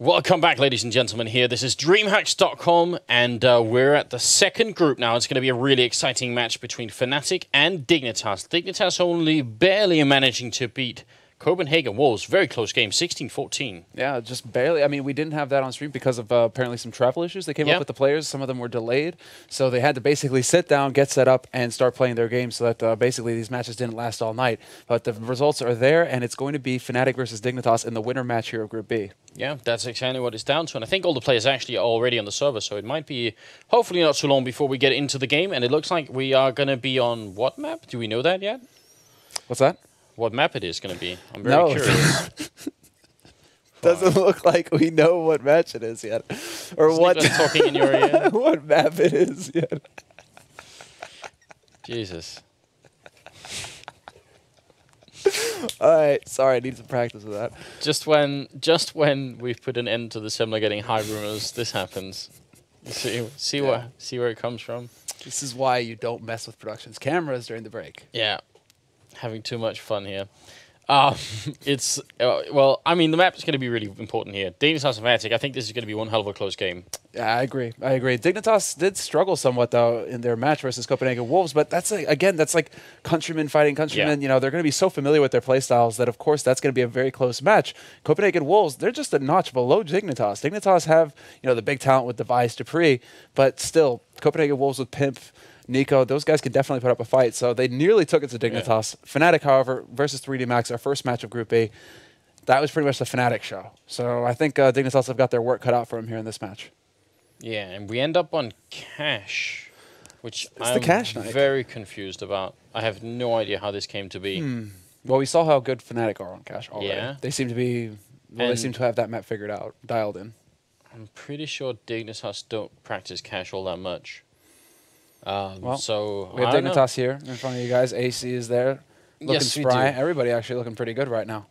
Welcome back, ladies and gentlemen. Here, this is DreamHack Stockholm, and we're at the second group now. It's going to be a really exciting match between fnatic and Dignitas. Dignitas only barely managing to beat Copenhagen Wolves. Very close game, 16-14. Yeah, just barely. I mean, we didn't have that on stream because of apparently some travel issues that came up with the players. Some of them were delayed, so they had to basically sit down, get set up, and start playing their game so that basically these matches didn't last all night. But the results are there, and it's going to be fnatic versus Dignitas in the winner match here of Group B. Yeah, that's exactly what it's down to. And I think all the players actually are already on the server, so it might be hopefully not too long before we get into the game. And it looks like we are going to be on what map? Do we know that yet? What's that? What map it is going to be? I'm very curious. Doesn't look like we know what match it is yet. Or Is what Nicholas talking in your ear? what map it is yet. Jesus. Alright, sorry, I need some practice with that. Just when we've put an end to the similar getting high rumors, this happens. You see where it comes from. This is why you don't mess with production's cameras during the break. Yeah, having too much fun here. It's well, I mean, the map is going to be really important here. Dignitas and fnatic, I think this is going to be one hell of a close game. Yeah, I agree. Dignitas did struggle somewhat, though, in their match versus Copenhagen Wolves, but that's, again, that's like countrymen fighting countrymen. Yeah. You know, they're going to be so familiar with their playstyles that, of course, that's going to be a very close match. Copenhagen Wolves, they're just a notch below Dignitas. Dignitas have, you know, the big talent with Device, Dupree, but still, Copenhagen Wolves with Pimp, Nico, those guys could definitely put up a fight, so they nearly took it to Dignitas. Yeah. fnatic, however, versus 3D Max, our first match of Group A, that was pretty much the fnatic show. So I think Dignitas have got their work cut out for them here in this match. Yeah, and we end up on Cash, which I'm very confused about. I have no idea how this came to be. Well, we saw how good fnatic are on Cash already. Yeah. They seem to be, well, they seem to have that map figured out, dialed in. I'm pretty sure Dignitas don't practice Cash all that much. Well, so we have Dignitas here in front of you guys. AC is there, looking spry. Everybody actually looking pretty good right now.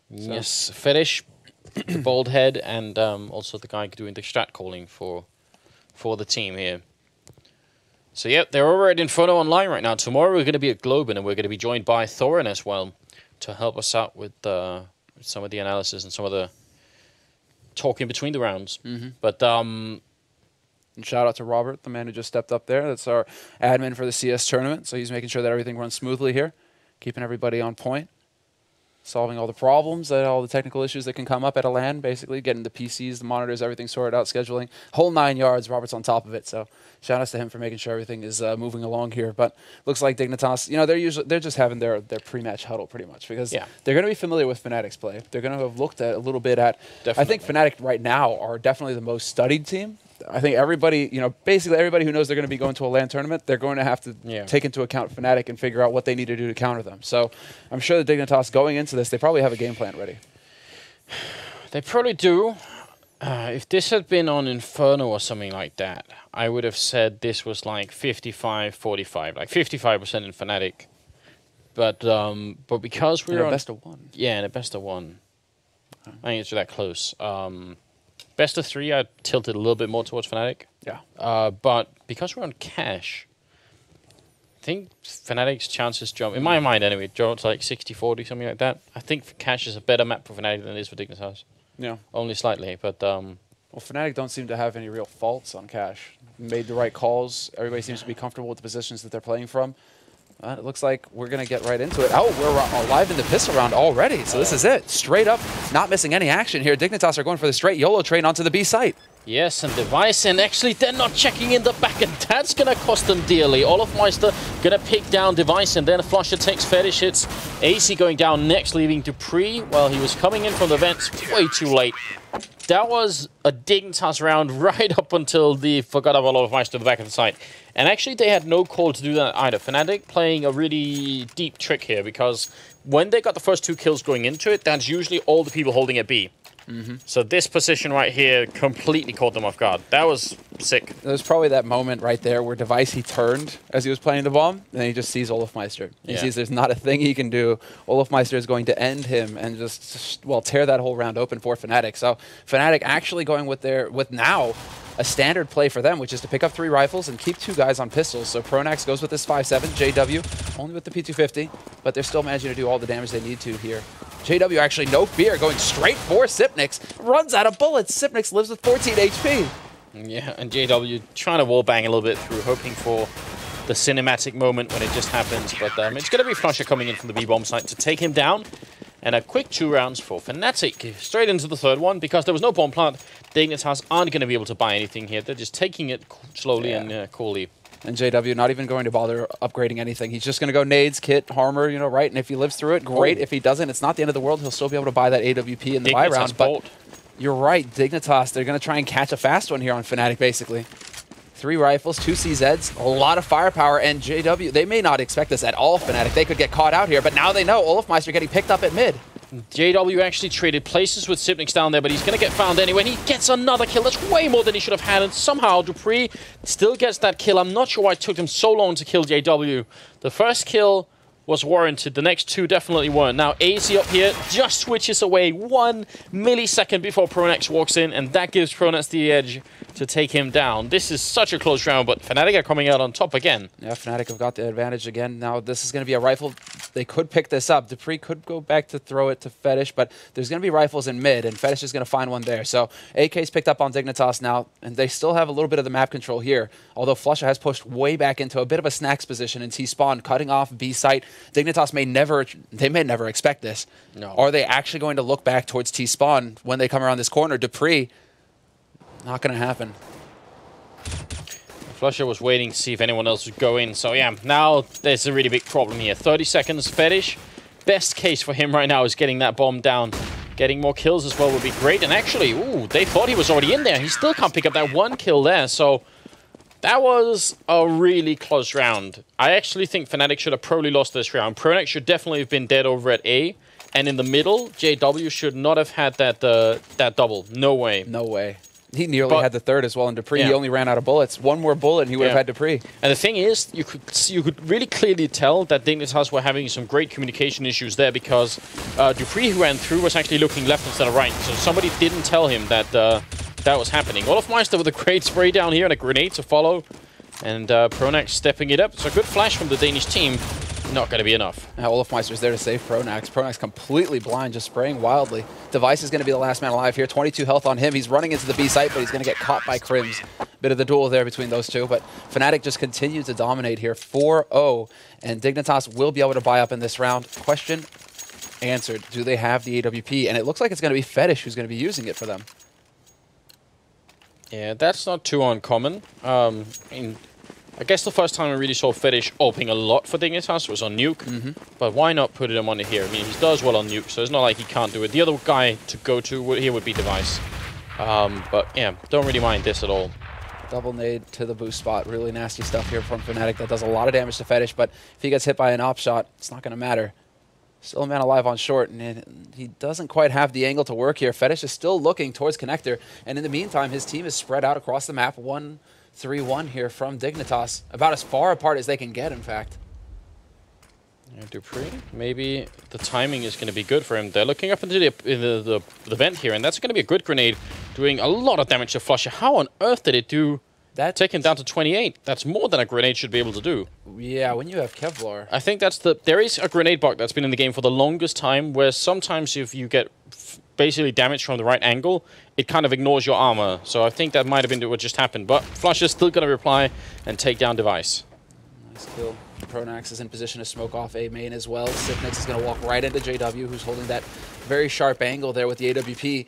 So. Yes, Fetish, the bald head, and also the guy doing the strat calling for the team here. So yeah, they're over at Inferno Online right now. Tomorrow we're going to be at Globen, and we're going to be joined by Thorin as well to help us out with some of the analysis and some of the talking between the rounds. But and shout out to Robert, the man who just stepped up there. That's our admin for the CS tournament. So he's making sure that everything runs smoothly here, keeping everybody on point, solving all the problems, all the technical issues that can come up at a LAN, basically, getting the PCs, the monitors, everything sorted out, scheduling. Whole 9 yards, Robert's on top of it. So shout outs to him for making sure everything is moving along here. But looks like Dignitas, you know, they're just having their pre-match huddle pretty much because they're going to be familiar with fnatic's play. They're going to have looked at a little bit at, I think fnatic right now are definitely the most studied team. I think everybody, you know, basically everybody who knows they're going to be going to a LAN tournament, they're going to have to take into account fnatic and figure out what they need to do to counter them. So I'm sure the Dignitas going into this, they probably have a game plan ready. They probably do. If this had been on Inferno or something like that, I would have said this was like 55-45, like 55% in fnatic. But because we're on best of one. Yeah, in a best of one. I think it's that close. Best of 3, I tilted a little bit more towards fnatic. Yeah. But because we're on Cash, I think fnatic's chances jump, in my mind anyway, jump to like 60-40, something like that. I think Cash is a better map for fnatic than it is for Dignitas. Yeah. Only slightly, but... well, fnatic don't seem to have any real faults on Cash. Made the right calls. Everybody seems to be comfortable with the positions that they're playing from. It looks like we're going to get right into it. Oh, we're alive in the pistol round already. So this is it. Straight up, not missing any action here. Dignitas are going for the straight YOLO train onto the B site. Yes, and Device, and actually they're not checking in the back, and that's going to cost them dearly. Olofmeister going to pick down Device, and then Flusher takes Fetish hits. AC going down next, leaving Dupree. Well, he was coming in from the vents way too late. That was a Dignitas round right up until the forgot about Olofmeister to the back of the site. And actually, they had no call to do that either. fnatic playing a really deep trick here, because when they got the first 2 kills going into it, that's usually all the people holding at B. So this position right here completely caught them off guard. That was sick. There's probably that moment right there where Device, he turned as he was playing the bomb, and then he just sees Olofmeister. He sees there's not a thing he can do. Olofmeister is going to end him and just, well, tear that whole round open for fnatic. So fnatic actually going with now a standard play for them, which is to pick up 3 rifles and keep 2 guys on pistols. So Pronax goes with this 5.7, JW, only with the P250, but they're still managing to do all the damage they need to here. JW actually no fear, going straight for Sipnix. Runs out of bullets. Sipnix lives with 14 HP. Yeah, and JW trying to wallbang a little bit through, hoping for the cinematic moment when it just happens. But it's going to be flusha coming in from the B-bomb site to take him down. And a quick 2 rounds for fnatic. Straight into the third one, because there was no bomb plant. Dignitas aren't going to be able to buy anything here. They're just taking it slowly and coolly. And JW not even going to bother upgrading anything. He's just going to go nades, kit, armor, you know, right? And if he lives through it, great. If he doesn't, it's not the end of the world. He'll still be able to buy that AWP in the buy round. But you're right, Dignitas, they're going to try and catch a fast one here on fnatic, basically. 3 rifles, 2 CZs, a lot of firepower, and JW, they may not expect this at all, fnatic. They could get caught out here, but now they know Olofmeister getting picked up at mid. JW actually traded places with Sipnix down there, but he's going to get found anyway. And he gets another kill. That's way more than he should have had. And somehow dupreeh still gets that kill. I'm not sure why it took him so long to kill JW. The first kill was warranted. The next 2 definitely weren't. Now AC up here just switches away 1 millisecond before Pronax walks in, and that gives Pronax the edge to take him down. This is such a close round, but fnatic are coming out on top again. Yeah, fnatic have got the advantage again. Now this is going to be a rifle. They could pick this up. dupreeh could go back to throw it to Fetish, but there's going to be rifles in mid, and Fetish is going to find one there. So AK's picked up on Dignitas now, and they still have a little bit of the map control here, although flusha has pushed way back into a bit of a snacks position in T-spawn, cutting off B site. Dignitas may never expect this. No. Are they actually going to look back towards T-spawn when they come around this corner? dupreeh, not going to happen. flusha was waiting to see if anyone else would go in. So yeah, now there's a really big problem here. 30 seconds, Fetish. Best case for him right now is getting that bomb down. Getting more kills as well would be great. And actually, ooh, they thought he was already in there. He still can't pick up that 1 kill there. So that was a really close round. I actually think fnatic should have probably lost this round. Pronax should definitely have been dead over at A. And in the middle, JW should not have had that that double. No way. No way. He nearly had the third as well, and dupreeh, he only ran out of bullets. 1 more bullet, and he would have had dupreeh. And the thing is, you could really clearly tell that Dignitas were having some great communication issues there, because dupreeh, who ran through, was actually looking left instead of right. So somebody didn't tell him that that was happening. Olofmeister with a great spray down here and a grenade to follow. And Pronax stepping it up. It's a good flash from the Danish team. Not going to be enough. Now Olofmeister's there to save Pronax. Pronax completely blind, just spraying wildly. Device is going to be the last man alive here. 22 health on him. He's running into the B site, but he's going to get caught by Crims. Bit of the duel there between those two, but fnatic just continues to dominate here. 4-0, and Dignitas will be able to buy up in this round. Question answered. Do they have the AWP? And it looks like it's going to be Fetish who's going to be using it for them. Yeah, that's not too uncommon. I guess the first time I really saw Fetish opening a lot for Dignitas was on Nuke, but why not put him on it here? I mean, he does well on Nuke, so it's not like he can't do it. The other guy to go to here would be Device. But yeah, don't really mind this at all. Double nade to the boost spot. Really nasty stuff here from fnatic. That does a lot of damage to Fetish, but if he gets hit by an op shot, it's not going to matter. Still a man alive on short, and he doesn't quite have the angle to work here. Fetish is still looking towards Connector, and in the meantime, his team is spread out across the map. 1-3-1 here from Dignitas. About as far apart as they can get, in fact. Yeah, dupreeh, maybe the timing is going to be good for him. They're looking up into the vent here, and that's going to be a good grenade, doing a lot of damage to flusha. How on earth did it do? That take him down to 28. That's more than a grenade should be able to do. Yeah, when you have Kevlar. I think that's there is a grenade bug that's been in the game for the longest time, where sometimes if you get basically damage from the right angle, it kind of ignores your armor. So I think that might have been what just happened. But flusha's still going to reply and take down Device. Nice kill. Pronax is in position to smoke off A main as well. Sipnix is going to walk right into JW, who's holding that very sharp angle there with the AWP.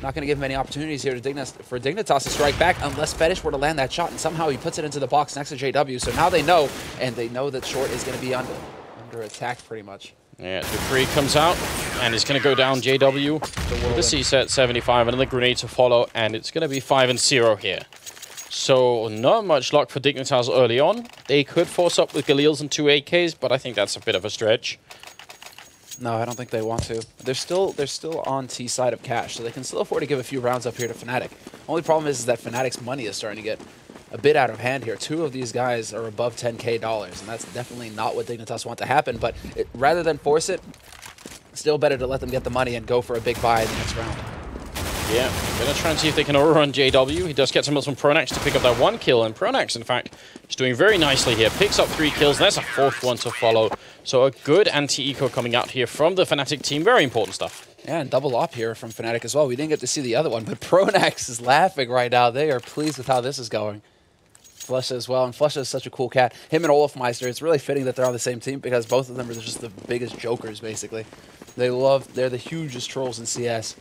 Not going to give him any opportunities here for Dignitas to strike back unless Fetish were to land that shot, and somehow he puts it into the box next to JW. So now they know, and they know that short is going to be under attack pretty much. Yeah, dupreeh comes out, and it's going to go down JW with the C-set 75, another grenade to follow, and it's going to be 5-0 here. So not much luck for Dignitas early on. They could force up with Galils and 2 AKs, but I think that's a bit of a stretch. No, I don't think they want to. They're still on T side of cash, so they can still afford to give a few rounds up here to fnatic. Only problem is that fnatic's money is starting to get a bit out of hand here. 2 of these guys are above $10K, and that's definitely not what Dignitas want to happen. But rather than force it, still better to let them get the money and go for a big buy in the next round. Yeah, gonna try and see if they can overrun JW. He does get some from Pronax to pick up that 1 kill, and Pronax, in fact, is doing very nicely here. Picks up 3 kills, and there's a 4th one to follow. So a good anti-eco coming out here from the Fnatic team. Very important stuff. Yeah, and double up here from Fnatic as well. We didn't get to see the other one, but Pronax is laughing right now. They are pleased with how this is going. Flusha as well, and Flusha is such a cool cat. Him and Olafmeister, it's really fitting that they're on the same team because both of them are just the biggest jokers, basically. They're the hugest trolls in CS.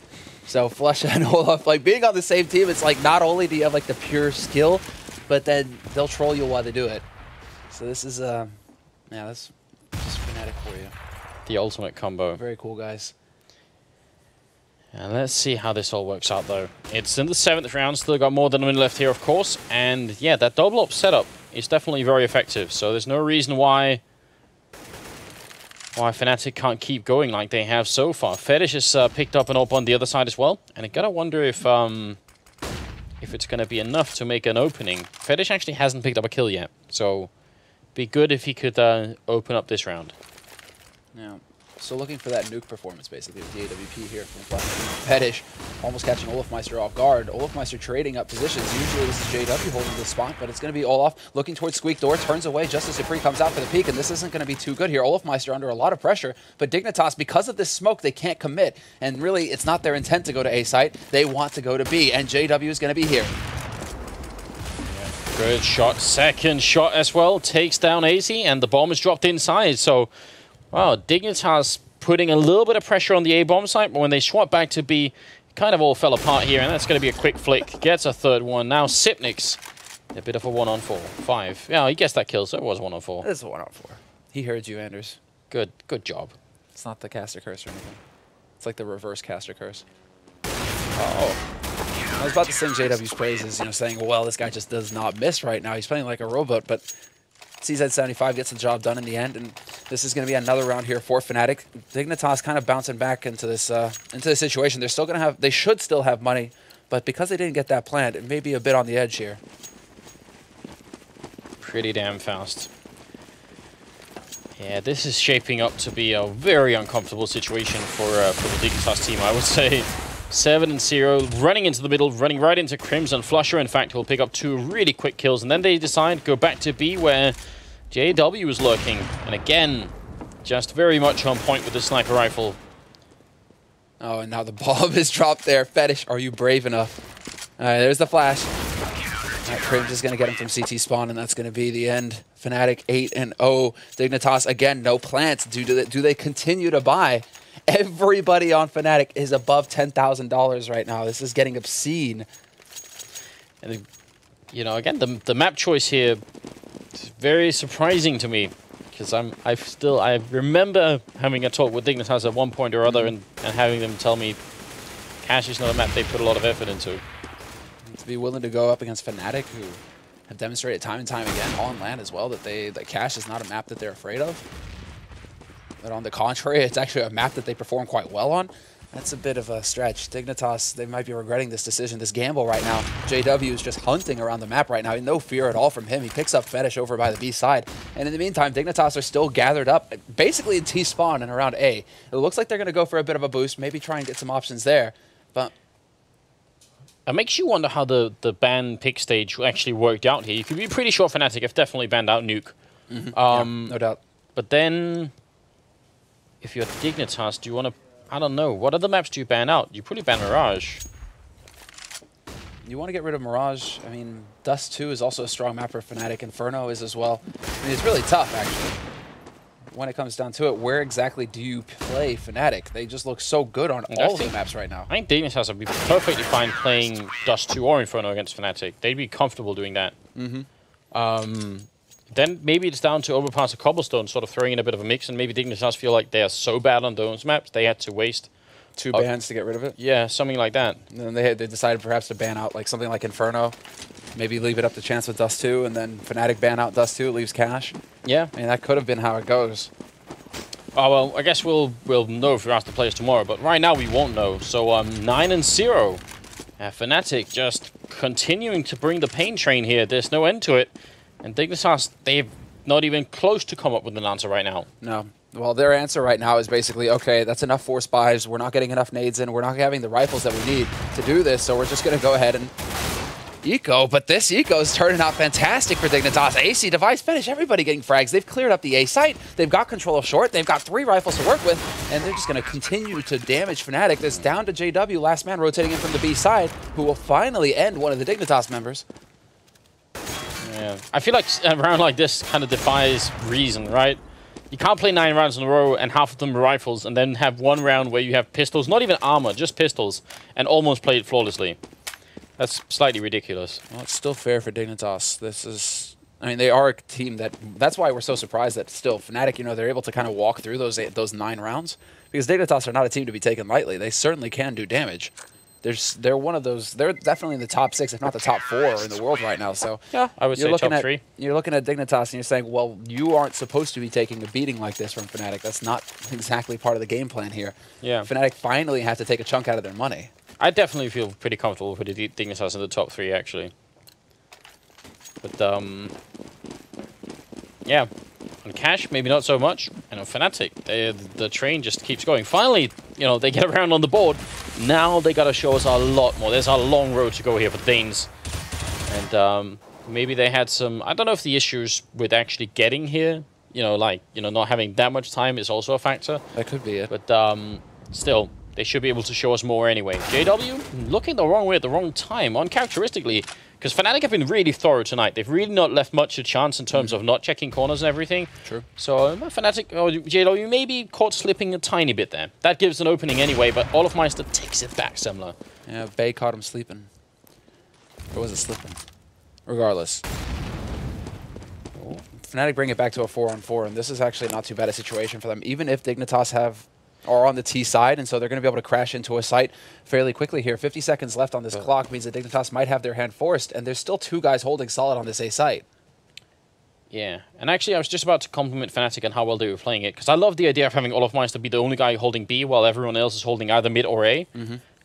So Flusha and Olaf, like being on the same team, it's like not only do you have like the pure skill, but then they'll troll you while they do it. So this is, yeah, that's just Fnatic for you. The ultimate combo. Very cool, guys. And let's see how this all works out, though. It's in the 7th round, still got more than a minute left here, of course. And yeah, that double up setup is definitely very effective. So there's no reason why Fnatic can't keep going like they have so far. Fetish has picked up an AWP on the other side as well. And I gotta wonder if it's gonna be enough to make an opening. Fetish actually hasn't picked up a kill yet. So be good if he could open up this round. Yeah. So looking for that nuke performance, basically, with the AWP here from Fetish, almost catching Olafmeister off guard. Olafmeister trading up positions. Usually this is JW holding this spot, but it's going to be Olaf looking towards Squeak Door, turns away just as Dupree comes out for the peek, and this isn't going to be too good here. Olafmeister under a lot of pressure, but Dignitas, because of this smoke, they can't commit, and really, it's not their intent to go to A site. They want to go to B, and JW is going to be here. Good shot. Second shot as well. Takes down AZ, and the bomb is dropped inside, so... Wow, Dignitas putting a little bit of pressure on the A-bomb site, but when they swap back to B, kind of all fell apart here, and that's going to be a quick flick. Gets a 3rd one. Now Sipnix, a bit of a 1-on-4. 5. Yeah, he gets that kill, so it was 1-on-4. It's a 1-on-4. He heard you, Anders. Good job. It's not the caster curse or anything. It's like the reverse caster curse. Oh. I was about to sing JW's praises, you know, saying, well, this guy just does not miss right now. He's playing like a robot, but... CZ75 gets the job done in the end, and this is going to be another round here for Fnatic. Dignitas kind of bouncing back into this situation. They're still going to have, they should still have money, but because they didn't get that planned, it may be a bit on the edge here. Pretty damn fast. Yeah, this is shaping up to be a very uncomfortable situation for the Dignitas team, I would say. 7-0, running into the middle, running right into Crimson. Flusher, in fact, will pick up 2 really quick kills, and then they decide to go back to B, where JW is lurking. And again, just very much on point with the sniper rifle. Oh, and now the bomb is dropped there. Fetish, are you brave enough? All right, there's the flash. Crimson is going to get him from CT spawn, and that's going to be the end. Fnatic 8-0. Dignitas, again, no plants. Do they continue to buy? Everybody on Fnatic is above $10,000 right now. This is getting obscene. And, you know, again, the map choice here is very surprising to me, because I remember having a talk with Dignitas at one point or other, and having them tell me Cash is not a map they put a lot of effort into. To be willing to go up against Fnatic, who have demonstrated time and time again on land as well that Cash is not a map that they're afraid of. But on the contrary, it's actually a map that they perform quite well on. That's a bit of a stretch. Dignitas, they might be regretting this decision, this gamble right now. JW is just hunting around the map right now. No fear at all from him. He picks up Fetish over by the B side. And in the meantime, Dignitas are still gathered up, basically in T-spawn and around A. It looks like they're going to go for a bit of a boost, maybe try and get some options there. But it makes you wonder how the ban pick stage actually worked out here. You could be pretty sure Fnatic have definitely banned out Nuke. Yeah, no doubt. But then, if you're Dignitas, do you want to... I don't know. What other maps do you ban out? You probably ban Mirage. You want to get rid of Mirage. I mean, Dust 2 is also a strong map for Fnatic. Inferno is as well. I mean, it's really tough, actually. When it comes down to it, where exactly do you play Fnatic? They just look so good on all of the maps right now. I think Dignitas would be perfectly fine playing Dust 2 or Inferno against Fnatic. They'd be comfortable doing that. Then maybe it's down to Overpass or Cobblestone, sort of throwing in a bit of a mix, and maybe Dignitas feel like they are so bad on those maps, they had to waste 2 bans to get rid of it? Yeah, something like that. And then they decided perhaps to ban out like something like Inferno, maybe leave it up to chance with Dust 2, and then Fnatic ban out Dust 2, it leaves Cash. Yeah. I mean, that could have been how it goes. Oh, well, I guess we'll know if we ask the players tomorrow, but right now we won't know. So, 9-0. Fnatic just continuing to bring the pain train here. There's no end to it. And Dignitas, they've not even close to come up with an answer right now. No. Well, their answer right now is basically, okay, that's enough force buys. We're not getting enough nades in. We're not having the rifles that we need to do this, so we're just going to go ahead and eco. But this eco is turning out fantastic for Dignitas. AC, Device, Finish, everybody getting frags. They've cleared up the A site. They've got control of short. They've got 3 rifles to work with, and they're just going to continue to damage Fnatic. This down to JW, last man rotating in from the B side, who will finally end one of the Dignitas members. Yeah, I feel like a round like this kind of defies reason, right? You can't play 9 rounds in a row and half of them rifles and then have one round where you have pistols, not even armor, just pistols, and almost play it flawlessly. That's slightly ridiculous. Well, it's still fair for Dignitas. This is, I mean, they are a team that's why we're so surprised that still Fnatic, you know, they're able to kind of walk through those 9 rounds, because Dignitas are not a team to be taken lightly. They certainly can do damage. They're one of those. They're definitely in the top 6, if not the top 4 in the world right now. So yeah, I would say top 3. You're looking at Dignitas and you're saying, well, you aren't supposed to be taking a beating like this from Fnatic. That's not exactly part of the game plan here. Yeah, Fnatic finally have to take a chunk out of their money. I definitely feel pretty comfortable with the Dignitas in the top 3 actually. But yeah. On Cash, maybe not so much. And on Fnatic, the train just keeps going. Finally, you know, they get around on the board. Now they got to show us a lot more. There's a long road to go here for Danes. And maybe they had some... I don't know if the issues with actually getting here, you know, like, you know, not having that much time is also a factor. That could be it. But still, they should be able to show us more anyway. JW, looking the wrong way at the wrong time, uncharacteristically. Because Fnatic have been really thorough tonight. They've really not left much a chance in terms of not checking corners and everything. True. So Fnatic or JW may be caught slipping a tiny bit there. That gives an opening anyway, but Olofmeister takes it back similar. Yeah, Bay caught him sleeping. Or was it slipping? Regardless. Oh. Fnatic bring it back to a 4-on-4, and this is actually not too bad a situation for them. Even if Dignitas are on the T side, and so they're going to be able to crash into a site fairly quickly here. 50 seconds left on this clock means that Dignitas might have their hand forced, and there's still 2 guys holding solid on this A site. Yeah, and actually I was just about to compliment Fnatic on how well they were playing it, because I love the idea of having Olofmeister be the only guy holding B while everyone else is holding either mid or A.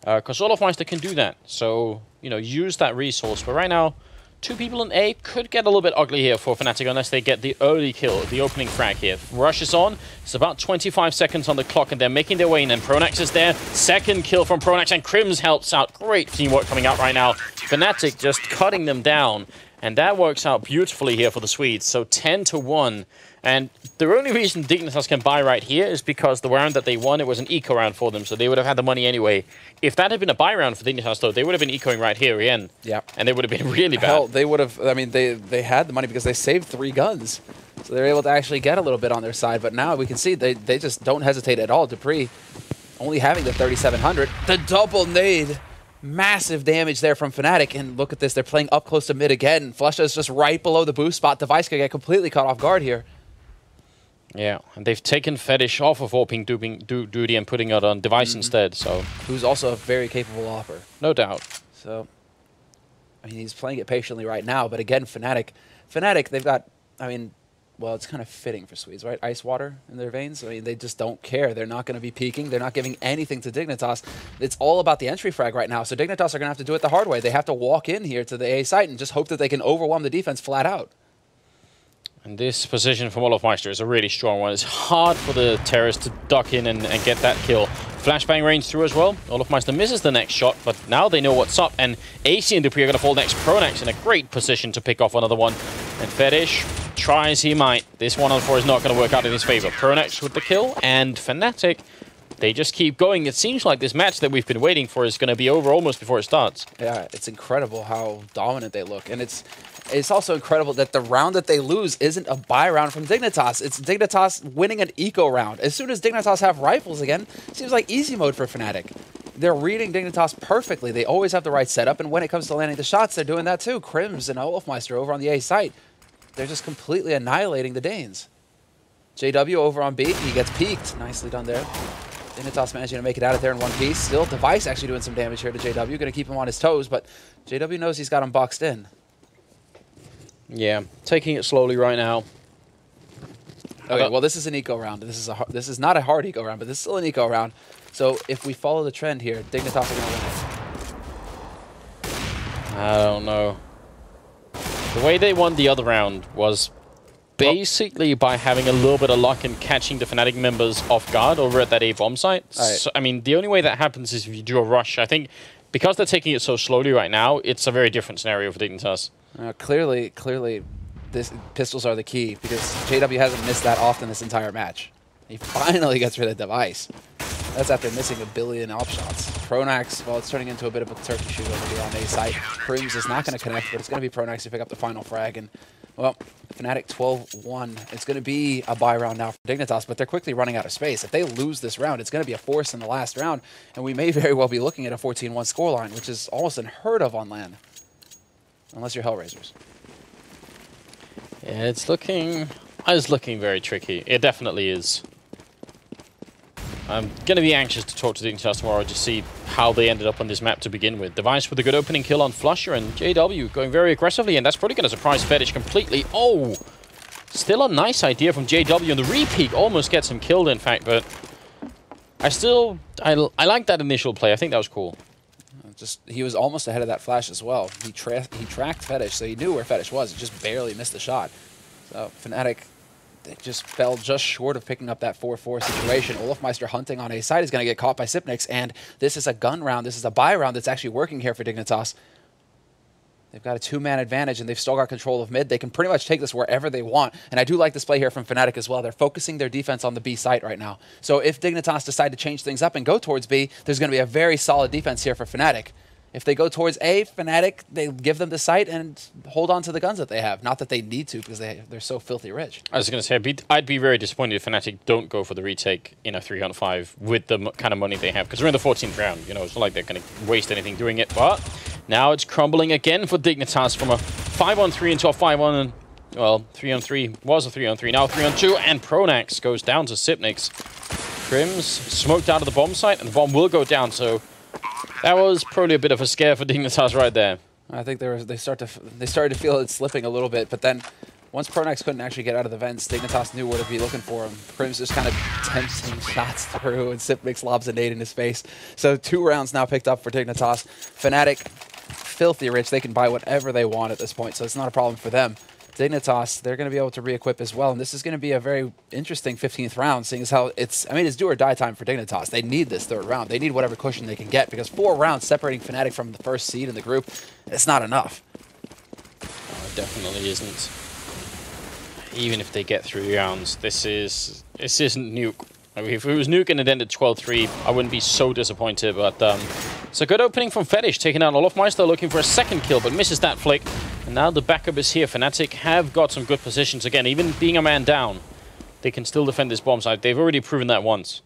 Because Olofmeister can do that, so, you know, use that resource. But right now, 2 people in A could get a little bit ugly here for Fnatic unless they get the early kill, the opening frag here. Rush is on. It's about 25 seconds on the clock, and they're making their way in. And Pronax is there. Second kill from Pronax, and Crims helps out. Great teamwork coming out right now. Fnatic just cutting them down, and that works out beautifully here for the Swedes. So 10-1. And the only reason Dignitas can buy right here is because the round that they won, it was an eco round for them, so they would have had the money anyway. If that had been a buy round for Dignitas, though, they would have been ecoing right here again. Yeah. And they would have been really bad. Hell, they would have, I mean, they had the money because they saved 3 guns. So they're able to actually get a little bit on their side, but now we can see they just don't hesitate at all. Dupree only having the 3,700. The double nade. Massive damage there from Fnatic, and look at this, they're playing up close to mid again. Flusha is just right below the boost spot. Device could get completely caught off guard here. Yeah, and they've taken Fetish off of AWPing duty and putting it on Device instead, so... Who's also a very capable opper. No doubt. So, I mean, he's playing it patiently right now, but again, Fnatic, they've got, I mean, well, it's kind of fitting for Swedes, right? Ice water in their veins. I mean, they just don't care. They're not going to be peeking. They're not giving anything to Dignitas. It's all about the entry frag right now, so Dignitas are going to have to do it the hard way. They have to walk in here to the A site and just hope that they can overwhelm the defense flat out. And this position from Olofmeister is a really strong one. It's hard for the terrorists to duck in and get that kill. Flashbang range through as well. Olofmeister misses the next shot, but now they know what's up. And AC and Dupree are going to fall next. Pronax in a great position to pick off another one. And Fetish tries he might. This 1-on-4 is not going to work out in his favor. Pronax with the kill, and Fnatic, they just keep going. It seems like this match that we've been waiting for is going to be over almost before it starts. Yeah, it's incredible how dominant they look. And it's also incredible that the round that they lose isn't a buy round from Dignitas. It's Dignitas winning an eco round. As soon as Dignitas have rifles again, it seems like easy mode for Fnatic. They're reading Dignitas perfectly. They always have the right setup, and when it comes to landing the shots, they're doing that too. Crims and Olofmeister over on the A site. They're just completely annihilating the Danes. JW over on B. He gets peeked. Nicely done there. Dignitas managing to make it out of there in one piece. Still, Device actually doing some damage here to JW. Going to keep him on his toes, but JW knows he's got him boxed in. Yeah, taking it slowly right now. Okay, well, this is an eco round. This is not a hard eco round, but this is still an eco round. So if we follow the trend here, Dignitas are going to win it. I don't know. The way they won the other round was basically by having a little bit of luck and catching the Fnatic members off guard over at that A bomb site. Right. So, I mean, the only way that happens is if you do a rush. I think because they're taking it so slowly right now, it's a very different scenario for Dignitas. Clearly, this pistols are the key because JW hasn't missed that often this entire match. He finally gets rid of device. That's after missing a billion op shots. Pronax, well, it's turning into a bit of a turkey shoot over here on A site. Prims is not going to connect, but it's going to be Pronax to pick up the final frag. And, well, Fnatic 12-1. It's going to be a buy round now for Dignitas, but they're quickly running out of space. If they lose this round, it's going to be a force in the last round, and we may very well be looking at a 14-1 scoreline, which is almost unheard of on LAN. Unless you're Hellraisers. Yeah, it's looking very tricky. It definitely is. I'm going to be anxious to talk to Dignitas tomorrow to see how they ended up on this map to begin with. Device with a good opening kill on Flusher, and JW going very aggressively, and that's probably going to surprise Fetish completely. Oh! Still a nice idea from JW, and the re-peek almost gets him killed, in fact, but I like that initial play. I think that was cool. He was almost ahead of that flash as well. He tracked Fetish, so he knew where Fetish was. He just barely missed the shot. So Fnatic, they just fell just short of picking up that 4-4 situation. Olofmeister hunting on A side is going to get caught by Sipnix, and this is a gun round. This is a buy round that's actually working here for Dignitas. They've got a 2-man advantage, and they've still got control of mid. They can pretty much take this wherever they want, and I do like this play here from Fnatic as well. They're focusing their defense on the B site right now. So if Dignitas decide to change things up and go towards B, there's going to be a very solid defense here for Fnatic. If they go towards A, Fnatic, they give them the site and hold on to the guns that they have. Not that they need to, because they're so filthy rich. I was going to say, I'd be very disappointed if Fnatic don't go for the retake in a 3-on-5 with the kind of money they have, because we're in the 14th round. You know, it's not like they're going to waste anything doing it. But now it's crumbling again for Dignitas from a 5-on-3 into a 5-on, well, 3-on-3 was a 3-on-3, now 3-on-2, and Pronax goes down to Sipnix. Prims smoked out of the bomb site, and the bomb will go down, so that was probably a bit of a scare for Dignitas right there. I think they started to feel it slipping a little bit, but then once Pronax couldn't actually get out of the vents, Dignitas knew where to be looking for him. Prim's just kind of tempting shots through, and Sipnix lobs a nade in his face. So 2 rounds now picked up for Dignitas. Fnatic, filthy rich. They can buy whatever they want at this point, so it's not a problem for them. Dignitas, they're going to be able to re-equip as well, and this is going to be a very interesting 15th round, seeing as how it's do or die time for Dignitas. They need this 3rd round. They need whatever cushion they can get, because 4 rounds separating Fnatic from the first seed in the group, it's not enough. Oh, it definitely isn't. Even if they get 3 rounds, this isn't Nuke. I mean, if it was Nuke and it ended 12-3, I wouldn't be so disappointed, but it's a good opening from Fetish, taking out Olofmeister, looking for a 2nd kill, but misses that flick. And now the backup is here. Fnatic have got some good positions. Again, even being a man down, they can still defend this bomb site. They've already proven that once.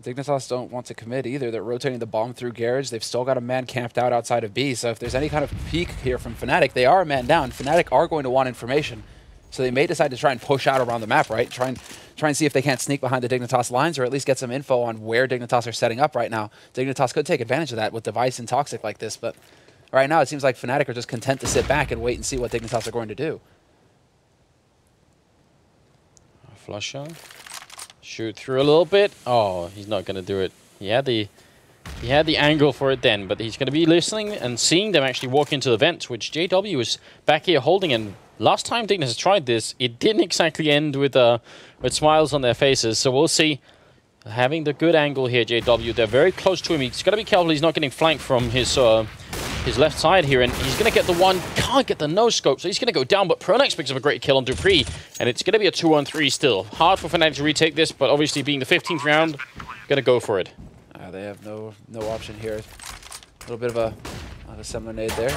Dignitas don't want to commit either. They're rotating the bomb through garage. They've still got a man camped out outside of B, so if there's any kind of peek here from Fnatic, they are a man down. Fnatic are going to want information. So they may decide to try and push out around the map, right? Try and see if they can't sneak behind the Dignitas lines, or at least get some info on where Dignitas are setting up right now. Dignitas could take advantage of that with Device and Toxic like this, but right now it seems like Fnatic are just content to sit back and wait and see what Dignitas are going to do. Flusher. Shoot through a little bit. Oh, he's not going to do it. He had the angle for it then, but he's going to be listening and seeing them actually walk into the vent, which JW is back here holding. And last time Dignitas tried this, it didn't exactly end with smiles on their faces. So we'll see. Having the good angle here, JW. They're very close to him. He's got to be careful he's not getting flanked from his left side here, and he's going to get the one, can't get the no-scope, so he's going to go down, but Pronax picks up a great kill on Dupree, and it's going to be a 2-on-3 still. Hard for Fnatic to retake this, but obviously being the 15th round, going to go for it. They have no option here. A little bit of a similar nade there.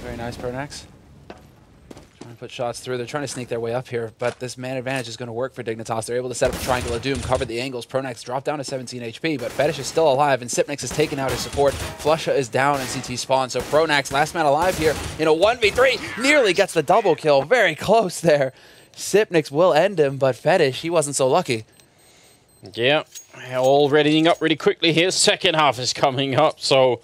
Very nice, Pronax. Trying to put shots through. They're trying to sneak their way up here, but this man advantage is going to work for Dignitas. They're able to set up a Triangle of Doom, cover the angles. Pronax dropped down to 17 HP, but Fetish is still alive, and Sipnix has taken out his support. Flusha is down in CT spawn, so Pronax, last man alive here in a 1v3, nearly gets the double kill. Very close there. Sipnix will end him, but Fetish, he wasn't so lucky. Yeah, all readying up really quickly here. Second half is coming up, so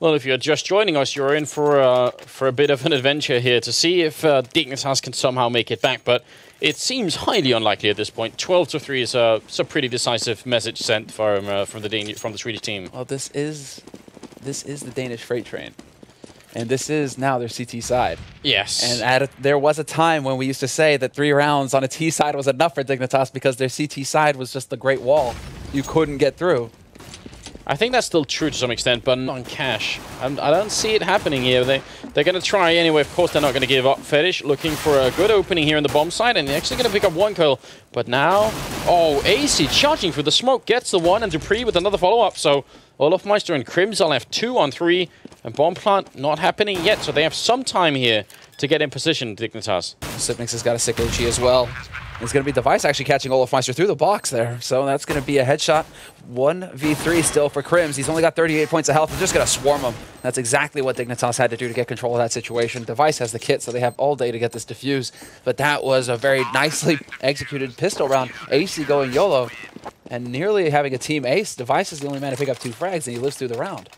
well, if you're just joining us, you're in for a bit of an adventure here to see if Dignitas can somehow make it back, but it seems highly unlikely at this point. 12-3 is a pretty decisive message sent from the Swedish team. Well, this is the Danish freight train. And this is now their CT side. Yes. And there was a time when we used to say that 3 rounds on a T side was enough for Dignitas because their CT side was just the great wall. You couldn't get through. I think that's still true to some extent, but not on cash. I don't see it happening here. They're going to try anyway. Of course, they're not going to give up. Fetish looking for a good opening here in the bomb side, and they're actually going to pick up 1 kill. But now, oh, AC charging through the smoke, gets the 1, and Dupree with another follow-up. So Olofmeister and Crims are left 2 on 3, and bomb plant not happening yet. So they have some time here to get in position, Dignitas. Sipnix has got a sick HE as well. It's going to be Device actually catching Olofmeister through the box there. So that's going to be a headshot. 1v3 still for Crims. He's only got 38 points of health. They're just going to swarm him. That's exactly what Dignitas had to do to get control of that situation. Device has the kit, so they have all day to get this defused. But that was a very nicely executed pistol round. AC going YOLO. And nearly having a team ace. Device is the only man to pick up 2 frags, and he lives through the round.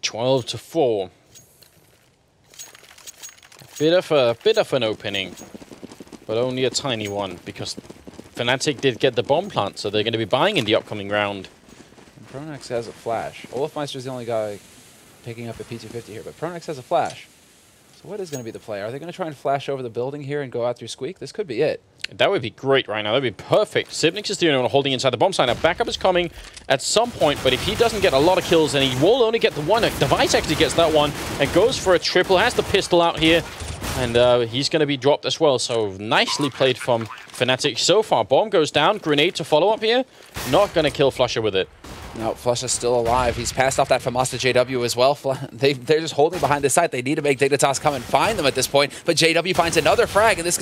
12-4. Bit of an opening, but only a tiny one, because fnatic did get the bomb plant, so they're going to be buying in the upcoming round. And Pronex has a flash. Olofmeister's the only guy picking up a P250 here, but Pronex has a flash. So what is going to be the play? Are they going to try and flash over the building here and go out through Squeak? This could be it. That would be great right now. That would be perfect. Sipnix is the only one holding inside the bomb site. Now, backup is coming at some point, but if he doesn't get a lot of kills, then he will only get the 1. Device actually gets that 1 and goes for a triple. Has the pistol out here, and he's going to be dropped as well. So nicely played from fnatic so far. Bomb goes down. Grenade to follow up here. Not going to kill Flusher with it. No, Flusha's still alive. He's passed off that FAMAS to JW as well. They're just holding behind this side. They need to make Dignitas come and find them at this point. But JW finds another frag, and this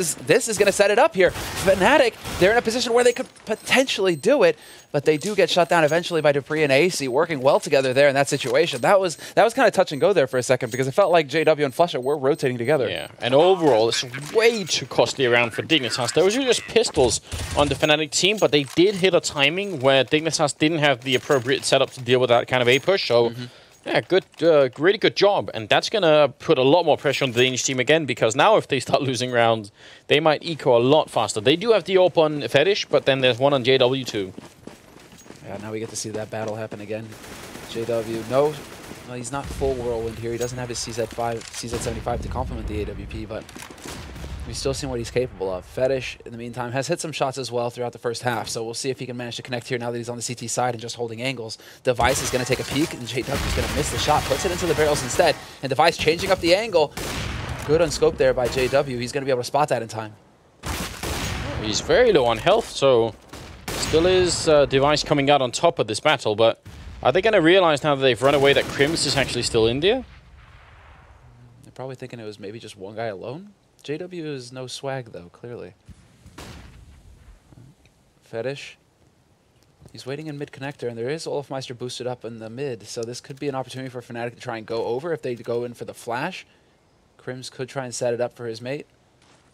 is going to set it up here. fnatic, they're in a position where they could potentially do it, but they do get shut down eventually by Dupree and AC, working well together there in that situation. That was kind of touch and go there for a second, because it felt like JW and Flusha were rotating together. Yeah, and overall, it's way too costly around for Dignitas. Those are just pistols on the fnatic team, but they did hit a timing where Dignitas didn't have the appropriate setup to deal with that kind of A push. So, yeah, good, really good job. And that's going to put a lot more pressure on the Danish team again, because now if they start losing rounds, they might eco a lot faster. They do have the AWP on Fetish, but then there's one on JW too. Yeah, now we get to see that battle happen again. JW, no, he's not full whirlwind here. He doesn't have his CZ75 to complement the AWP, but we've still seen what he's capable of. Fetish, in the meantime, has hit some shots as well throughout the first half, so we'll see if he can manage to connect here now that he's on the CT side and just holding angles. Device is going to take a peek, and JW is going to miss the shot, puts it into the barrels instead, and Device changing up the angle. Good on scope there by JW. He's going to be able to spot that in time. He's very low on health, so still is Device coming out on top of this battle, but are they going to realize now that they've run away that Crims is actually still in there? They're probably thinking it was maybe just one guy alone. JW is no swag, though, clearly. Fetish. He's waiting in mid-connector, and there is Olofmeister boosted up in the mid, so this could be an opportunity for fnatic to try and go over if they go in for the flash. Crims could try and set it up for his mate,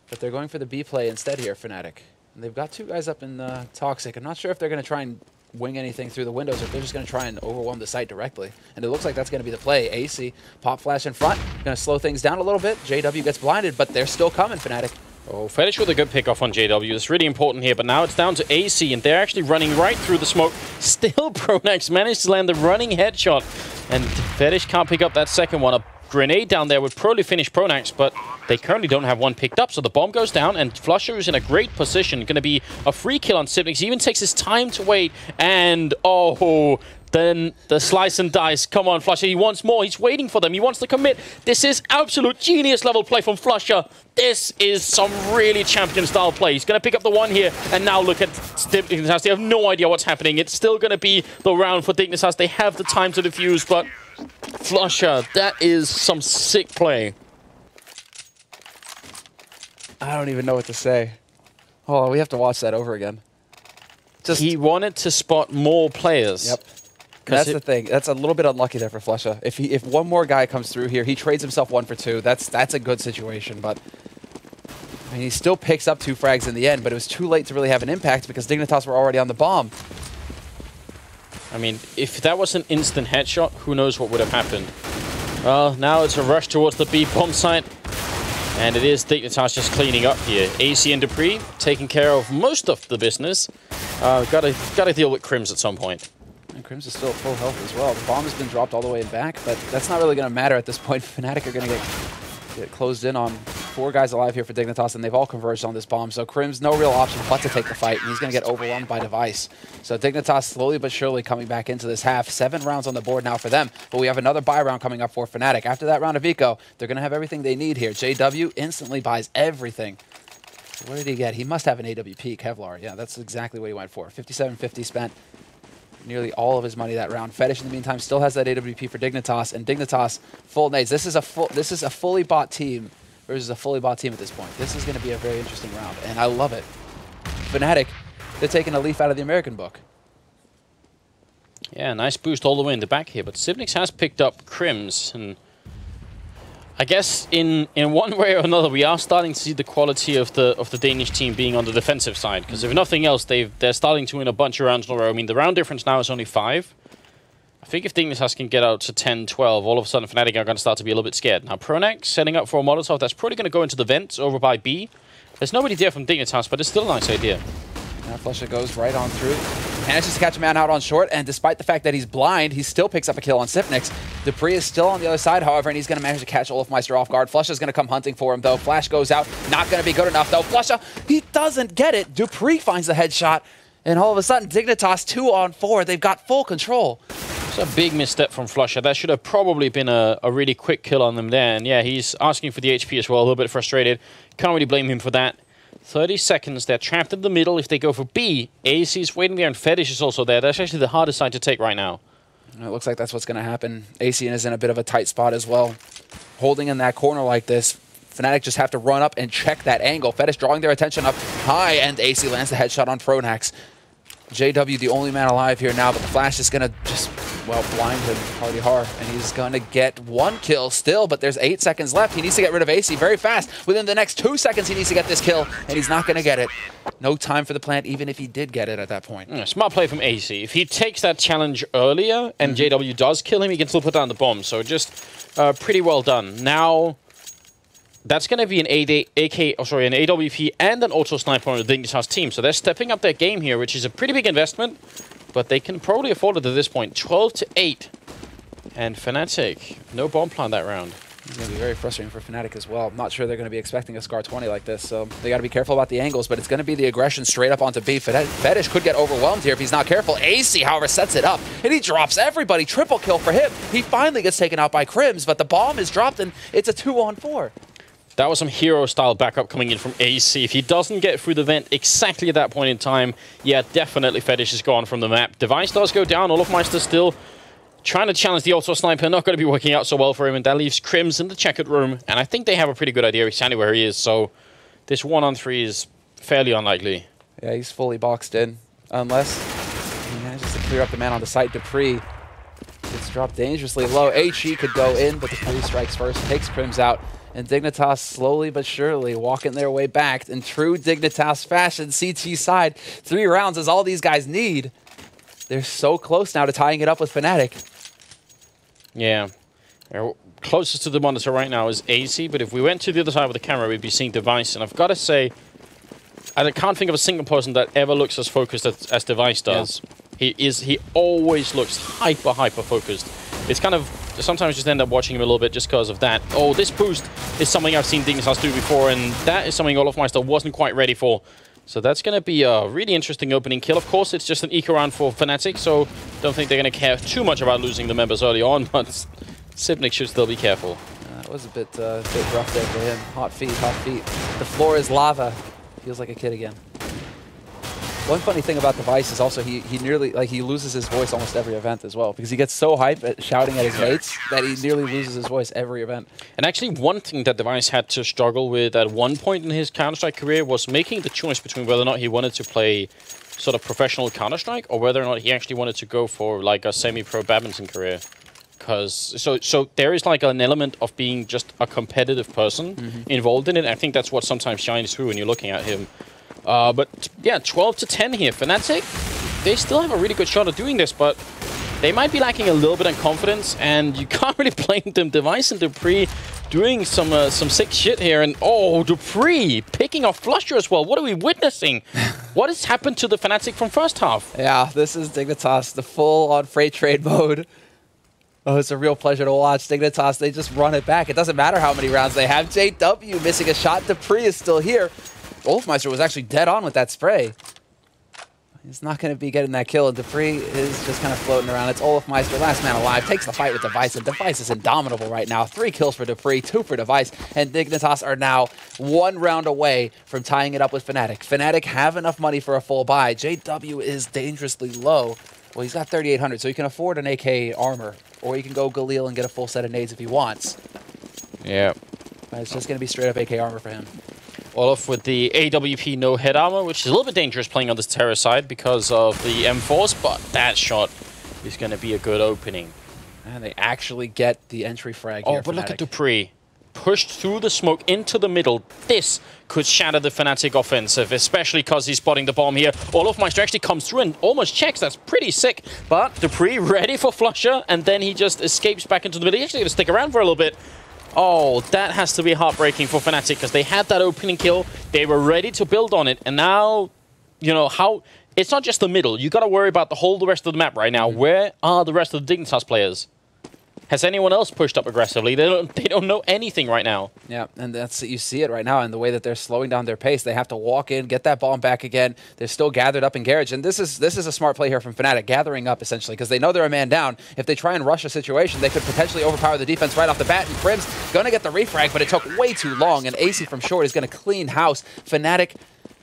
but they're going for the B play instead here, fnatic. And they've got 2 guys up in Toxic. I'm not sure if they're going to try and wing anything through the windows, or if they're just going to try and overwhelm the site directly. And it looks like that's going to be the play. AC, pop flash in front, going to slow things down a little bit. JW gets blinded, but they're still coming, fnatic. Oh, Fetish with a good pick off on JW. It's really important here, but now it's down to AC, and they're actually running right through the smoke. Still, Pronex managed to land the running headshot, and Fetish can't pick up that second one. A grenade down there would probably finish Pronex, but they currently don't have one picked up, so the bomb goes down, and Flusher is in a great position. Going to be a free kill on Sipnix. He even takes his time to wait, and oh, then the slice and dice. Come on, Flusher. He wants more. He's waiting for them. He wants to commit. This is absolute genius level play from Flusher. This is some really champion-style play. He's going to pick up the 1 here, and now look at Dignitas. They have no idea what's happening. It's still going to be the round for Dignitas. They have the time to defuse, but Flusher, that is some sick play. I don't even know what to say. Oh, we have to watch that over again. He wanted to spot more players. Yep. That's the thing. That's a little bit unlucky there for Flusha. If one more guy comes through here, he trades himself 1 for 2. That's a good situation, but I mean, he still picks up 2 frags in the end, but it was too late to really have an impact because Dignitas were already on the bomb. I mean, if that was an instant headshot, who knows what would have happened. Well, now it's a rush towards the B bomb site. And it is Dignitas just cleaning up here. AC and Dupree taking care of most of the business. Gotta deal with Crims at some point. And Crims is still at full health as well. The bomb has been dropped all the way back, but that's not really going to matter at this point. Fnatic are going to get closed in on 4 guys alive here for Dignitas, and they've all converged on this bomb. So Crims, no real option but to take the fight, and he's going to get overwhelmed by Device. So Dignitas slowly but surely coming back into this half. 7 rounds on the board now for them, but we have another buy round coming up for Fnatic. After that round of eco, they're going to have everything they need here. JW instantly buys everything. What did he get? He must have an AWP, Kevlar. Yeah, that's exactly what he went for. 57.50 spent. Nearly all of his money that round. Fetish, in the meantime, still has that AWP for Dignitas, and Dignitas full nades. This is a fully bought team versus a fully bought team at this point. This is going to be a very interesting round, and I love it. Fnatic, they're taking a leaf out of the American book. Yeah, nice boost all the way in the back here, but Sibnix has picked up Crims, and I guess in one way or another, we are starting to see the quality of the Danish team being on the defensive side. Because if nothing else, they're starting to win a bunch of rounds in a row. I mean, the round difference now is only 5. I think if Dignitas can get out to 10, 12, all of a sudden Fnatic are going to start to be a little bit scared. Now, Pronax setting up for a Molotov. That's probably going to go into the vents over by B. There's nobody there from Dignitas, but it's still a nice idea. Now Flusha goes right on through. Manages to catch a man out on short, and despite the fact that he's blind, he still picks up a kill on Sipnix. Dupree is still on the other side, however, and he's going to manage to catch Olafmeister off guard. Flusha's going to come hunting for him, though. Flash goes out. Not going to be good enough, though. Flusha, he doesn't get it. Dupree finds the headshot, and all of a sudden, Dignitas 2 on 4. They've got full control. It's a big misstep from Flusha. That should have probably been a really quick kill on them there. And yeah, he's asking for the HP as well, a little bit frustrated. Can't really blame him for that. 30 seconds, they're trapped in the middle. If they go for B, AC's waiting there, and Fetish is also there. That's actually the hardest side to take right now. It looks like that's what's going to happen. AC is in a bit of a tight spot as well. Holding in that corner like this, Fnatic just have to run up and check that angle. Fetish drawing their attention up high, and AC lands the headshot on Pronax. JW, the only man alive here now, but the Flash is going to just, well, blind him hardy hard, and he's going to get 1 kill still, but there's 8 seconds left. He needs to get rid of AC very fast. Within the next 2 seconds, he needs to get this kill, and he's not going to get it. No time for the plant, even if he did get it at that point. Smart play from AC. If he takes that challenge earlier, and JW does kill him, he can still put down the bomb, so just pretty well done. Now, that's going to be an an AWP and an auto sniper on the Dignitas team. So they're stepping up their game here, which is a pretty big investment, but they can probably afford it at this point. 12-8. And Fnatic, no bomb plant that round. It's going to be very frustrating for Fnatic as well. I'm not sure they're going to be expecting a Scar 20 like this, so they got to be careful about the angles, but it's going to be the aggression straight up onto B. Fetish could get overwhelmed here if he's not careful. AC, however, sets it up, and he drops everybody. Triple kill for him. He finally gets taken out by Crims, but the bomb is dropped, and it's a 2-on-4. That was some hero-style backup coming in from AC. If he doesn't get through the vent exactly at that point in time, yeah, definitely Fetish is gone from the map. Device does go down. Olafmeister still trying to challenge the auto sniper. Not going to be working out so well for him, and that leaves Crims in the checkered room. And I think they have a pretty good idea exactly where he is, so this 1-on-3 is fairly unlikely. Yeah, he's fully boxed in, unless he manages to clear up the man on the site. Dupree gets dropped dangerously low. HE could go in, but Dupree strikes first, takes Crims out. And Dignitas slowly but surely walking their way back in true Dignitas fashion. CT side, 3 rounds is all these guys need. They're so close now to tying it up with Fnatic. Yeah. Closest to the monitor right now is AC, but if we went to the other side of the camera, we'd be seeing Device. And I've got to say, I can't think of a single person that ever looks as focused as Device does. Yeah. He always looks hyper focused. It's kind of, sometimes just end up watching him a little bit just because of that. Oh, this boost is something I've seen Dignitas do before, and that is something Olafmeister wasn't quite ready for. So that's going to be a really interesting opening kill. Of course, it's just an eco round for Fnatic, so don't think they're going to care too much about losing the members early on, but Sipnik should still be careful. That was a bit rough there for him. Hot feet, hot feet. The floor is lava. Feels like a kid again. One funny thing about Device is also he nearly, like, he loses his voice almost every event as well, because he gets so hyped at shouting at his mates that he nearly loses his voice every event. And actually, one thing that Device had to struggle with at one point in his Counter-Strike career was making the choice between whether or not he wanted to play sort of professional Counter-Strike or whether or not he actually wanted to go for like a semi-pro badminton career. Because so there is like an element of being just a competitive person involved in it. I think that's what sometimes shines through when you're looking at him. But yeah, 12-10 here. Fnatic, they still have a really good shot at doing this, but they might be lacking a little bit in confidence, and you can't really blame them. Device and Dupree doing some sick shit here, and oh, Dupree picking off Flusher as well. What are we witnessing? What has happened to the fnatic from first half? Yeah, this is Dignitas, the full-on freight trade mode. Oh, it's a real pleasure to watch. Dignitas, they just run it back. It doesn't matter how many rounds they have. JW missing a shot. Dupree is still here. Wolfmeister was actually dead on with that spray. He's not going to be getting that kill, and Dupree is just kind of floating around. It's Olafmeister, last man alive, takes the fight with Device, and Device is indomitable right now. 3 kills for Dupree, 2 for Device, and Dignitas are now 1 round away from tying it up with fnatic. fnatic have enough money for a full buy. JW is dangerously low. Well, he's got 3,800, so he can afford an AK armor, or he can go Galil and get a full set of nades if he wants. Yeah. But it's just going to be straight up AK armor for him. Olaf with the AWP no head armor, which is a little bit dangerous playing on this terror side because of the M4s, but that shot is going to be a good opening. And they actually get the entry frag here. Oh, but look at Dupree. Pushed through the smoke into the middle. This could shatter the fnatic offensive, especially because he's spotting the bomb here. Olafmeister actually comes through and almost checks. That's pretty sick. But Dupree ready for Flusher, and then he just escapes back into the middle. He's actually going to stick around for a little bit. Oh, that has to be heartbreaking for fnatic because they had that opening kill. They were ready to build on it. And now, you know, how... It's not just the middle. You got to worry about the rest of the map right now. Where are the rest of the Dignitas players? Has anyone else pushed up aggressively? They don't know anything right now. Yeah, and you see it right now in the way that they're slowing down their pace. They have to walk in, get that bomb back again. They're still gathered up in garage, and this is a smart play here from fnatic, gathering up essentially because they know they're a man down. If they try and rush a situation, they could potentially overpower the defense right off the bat. And Prim's gonna get the refrag, but it took way too long. And AC from short is gonna clean house. fnatic,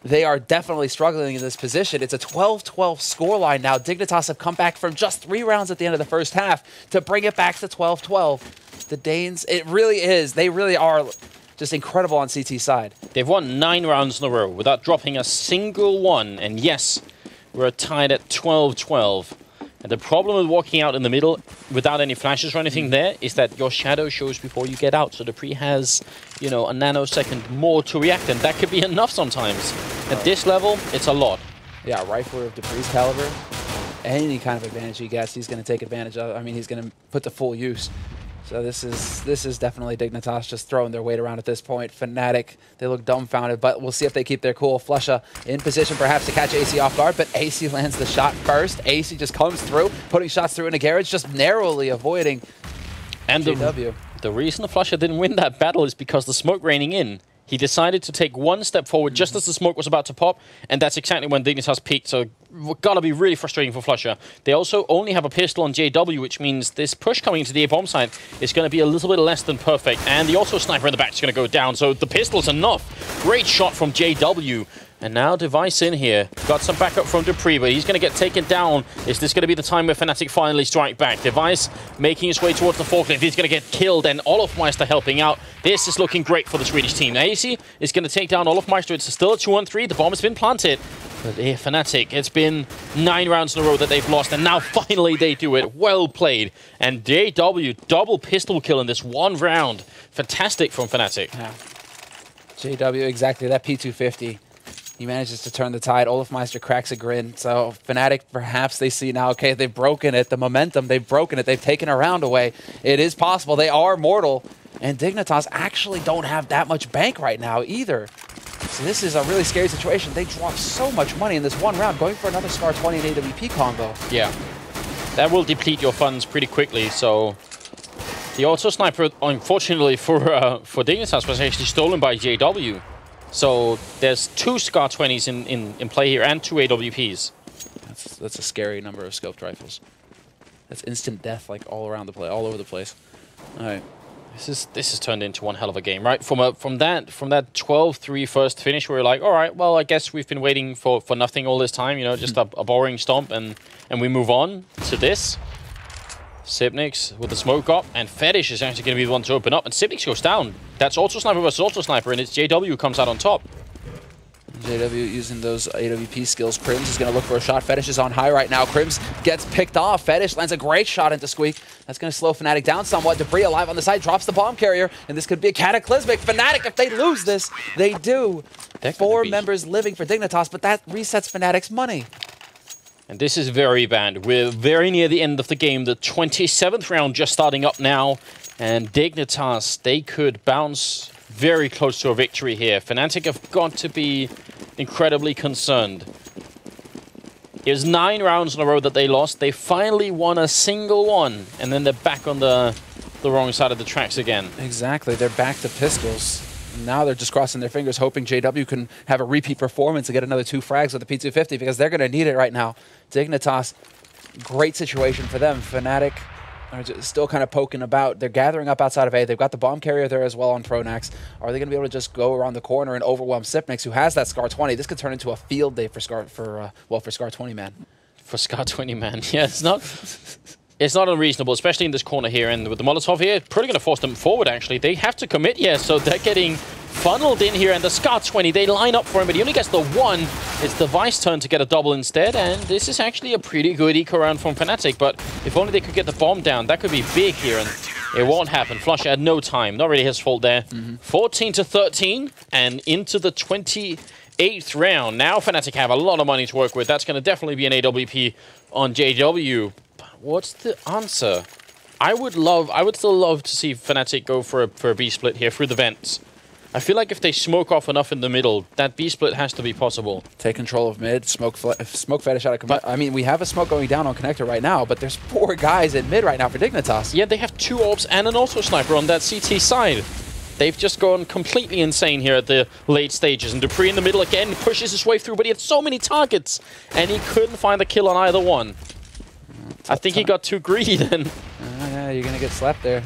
they are definitely struggling in this position. It's a 12-12 scoreline now. Dignitas have come back from just 3 rounds at the end of the first half to bring it back to 12-12. The Danes, it really is. They really are just incredible on CT side. They've won 9 rounds in a row without dropping a single one. And yes, we're tied at 12-12. And the problem with walking out in the middle without any flashes or anything there is that your shadow shows before you get out. So Dupree has, you know, a nanosecond more to react, and that could be enough sometimes. At this level, it's a lot. Yeah, rifler of Dupree's caliber, any kind of advantage he gets, he's going to take advantage of. I mean, he's going to put to full use. So this is definitely Dignitas just throwing their weight around at this point. fnatic, they look dumbfounded, but we'll see if they keep their cool. Flusha in position perhaps to catch AC off guard, but AC lands the shot first. AC just comes through, putting shots through into garage, just narrowly avoiding JW. The reason the Flusha didn't win that battle is because the smoke raining in. He decided to take 1 step forward just as the smoke was about to pop, and that's exactly when Dignitas peaked, so gotta be really frustrating for Flusha. They also only have a pistol on JW, which means this push coming into the A-bomb site is going to be a little bit less than perfect, and the auto sniper in the back is going to go down, so the pistol's enough. Great shot from JW. And now Device in here. Got some backup from Dupree, but he's going to get taken down. Is this going to be the time where fnatic finally strike back? Device making his way towards the forklift. He's going to get killed, and Olafmeister helping out. This is looking great for the Swedish team. AC is going to take down Olafmeister. It's still a 2-on-3. The bomb has been planted. But here, fnatic, it's been 9 rounds in a row that they've lost, and now finally they do it. Well played. And JW, double pistol kill in this 1 round. Fantastic from fnatic. Yeah. JW, exactly. That P250. He manages to turn the tide. Olafmeister cracks a grin. So fnatic, perhaps they see now, okay, they've broken it. The momentum, they've broken it. They've taken a round away. It is possible. They are mortal. And Dignitas actually don't have that much bank right now either. So this is a really scary situation. They dropped so much money in this 1 round, going for another Scar 20 and AWP combo. Yeah. That will deplete your funds pretty quickly, so... The auto sniper, unfortunately for Dignitas, was actually stolen by JW. So there's 2 Scar 20s in play here and 2 AWPs. That's a scary number of scoped rifles. That's instant death, like all around the play, all over the place. All right, this has turned into one hell of a game, right? From that 12-3 first finish, we were like, all right, well, I guess we've been waiting for nothing all this time, you know, just a boring stomp, and we move on to this. Sipnix with the smoke up, and Fetish is actually going to be the one to open up, and Sipnix goes down. That's Auto Sniper versus Auto Sniper, and it's JW who comes out on top. JW using those AWP skills. Crims is going to look for a shot. Fetish is on high right now. Crims gets picked off. Fetish lands a great shot into Squeak. That's going to slow fnatic down somewhat. Debris alive on the side, drops the bomb carrier, and this could be a cataclysmic. fnatic, if they lose this, they do. 4 members living for Dignitas, but that resets fnatic's money. And this is very bad. We're very near the end of the game. The 27th round just starting up now. And Dignitas, they could bounce very close to a victory here. fnatic have got to be incredibly concerned. It was 9 rounds in a row that they lost. They finally won a single one, and then they're back on the wrong side of the tracks again. Exactly. They're back to pistols. Now they're just crossing their fingers, hoping JW can have a repeat performance and get another 2 frags with the P250, because they're going to need it right now. Dignitas, great situation for them. fnatic are just still kind of poking about. They're gathering up outside of A. They've got the bomb carrier there as well on Pronax. Are they going to be able to just go around the corner and overwhelm Sipnix, who has that Scar 20? This could turn into a field day for Scar 20 man. For Scar 20 man, yeah, it's not unreasonable, especially in this corner here. And with the Molotov here, probably going to force them forward, actually. They have to commit here, so they're getting funneled in here. And the Scar 20, they line up for him, but he only gets the 1. It's Device turn to get a double instead. And this is actually a pretty good eco round from fnatic. But if only they could get the bomb down, that could be big here. And it won't happen. flusha had no time. Not really his fault there. 14-13 and into the 28th round. Now fnatic have a lot of money to work with. That's going to definitely be an AWP on JW. What's the answer? I would still love to see fnatic go for a B split here through the vents. I feel like if they smoke off enough in the middle, that B split has to be possible. Take control of mid, smoke fetish out of commit. I mean, we have a smoke going down on connector right now, but there's 4 guys in mid right now for Dignitas. Yeah, they have 2 orbs and an auto sniper on that CT side. They've just gone completely insane here at the late stages. And Dupree in the middle again pushes his way through, but he had so many targets, and he couldn't find the kill on either one. I think he got too greedy then. Yeah, you're going to get slapped there.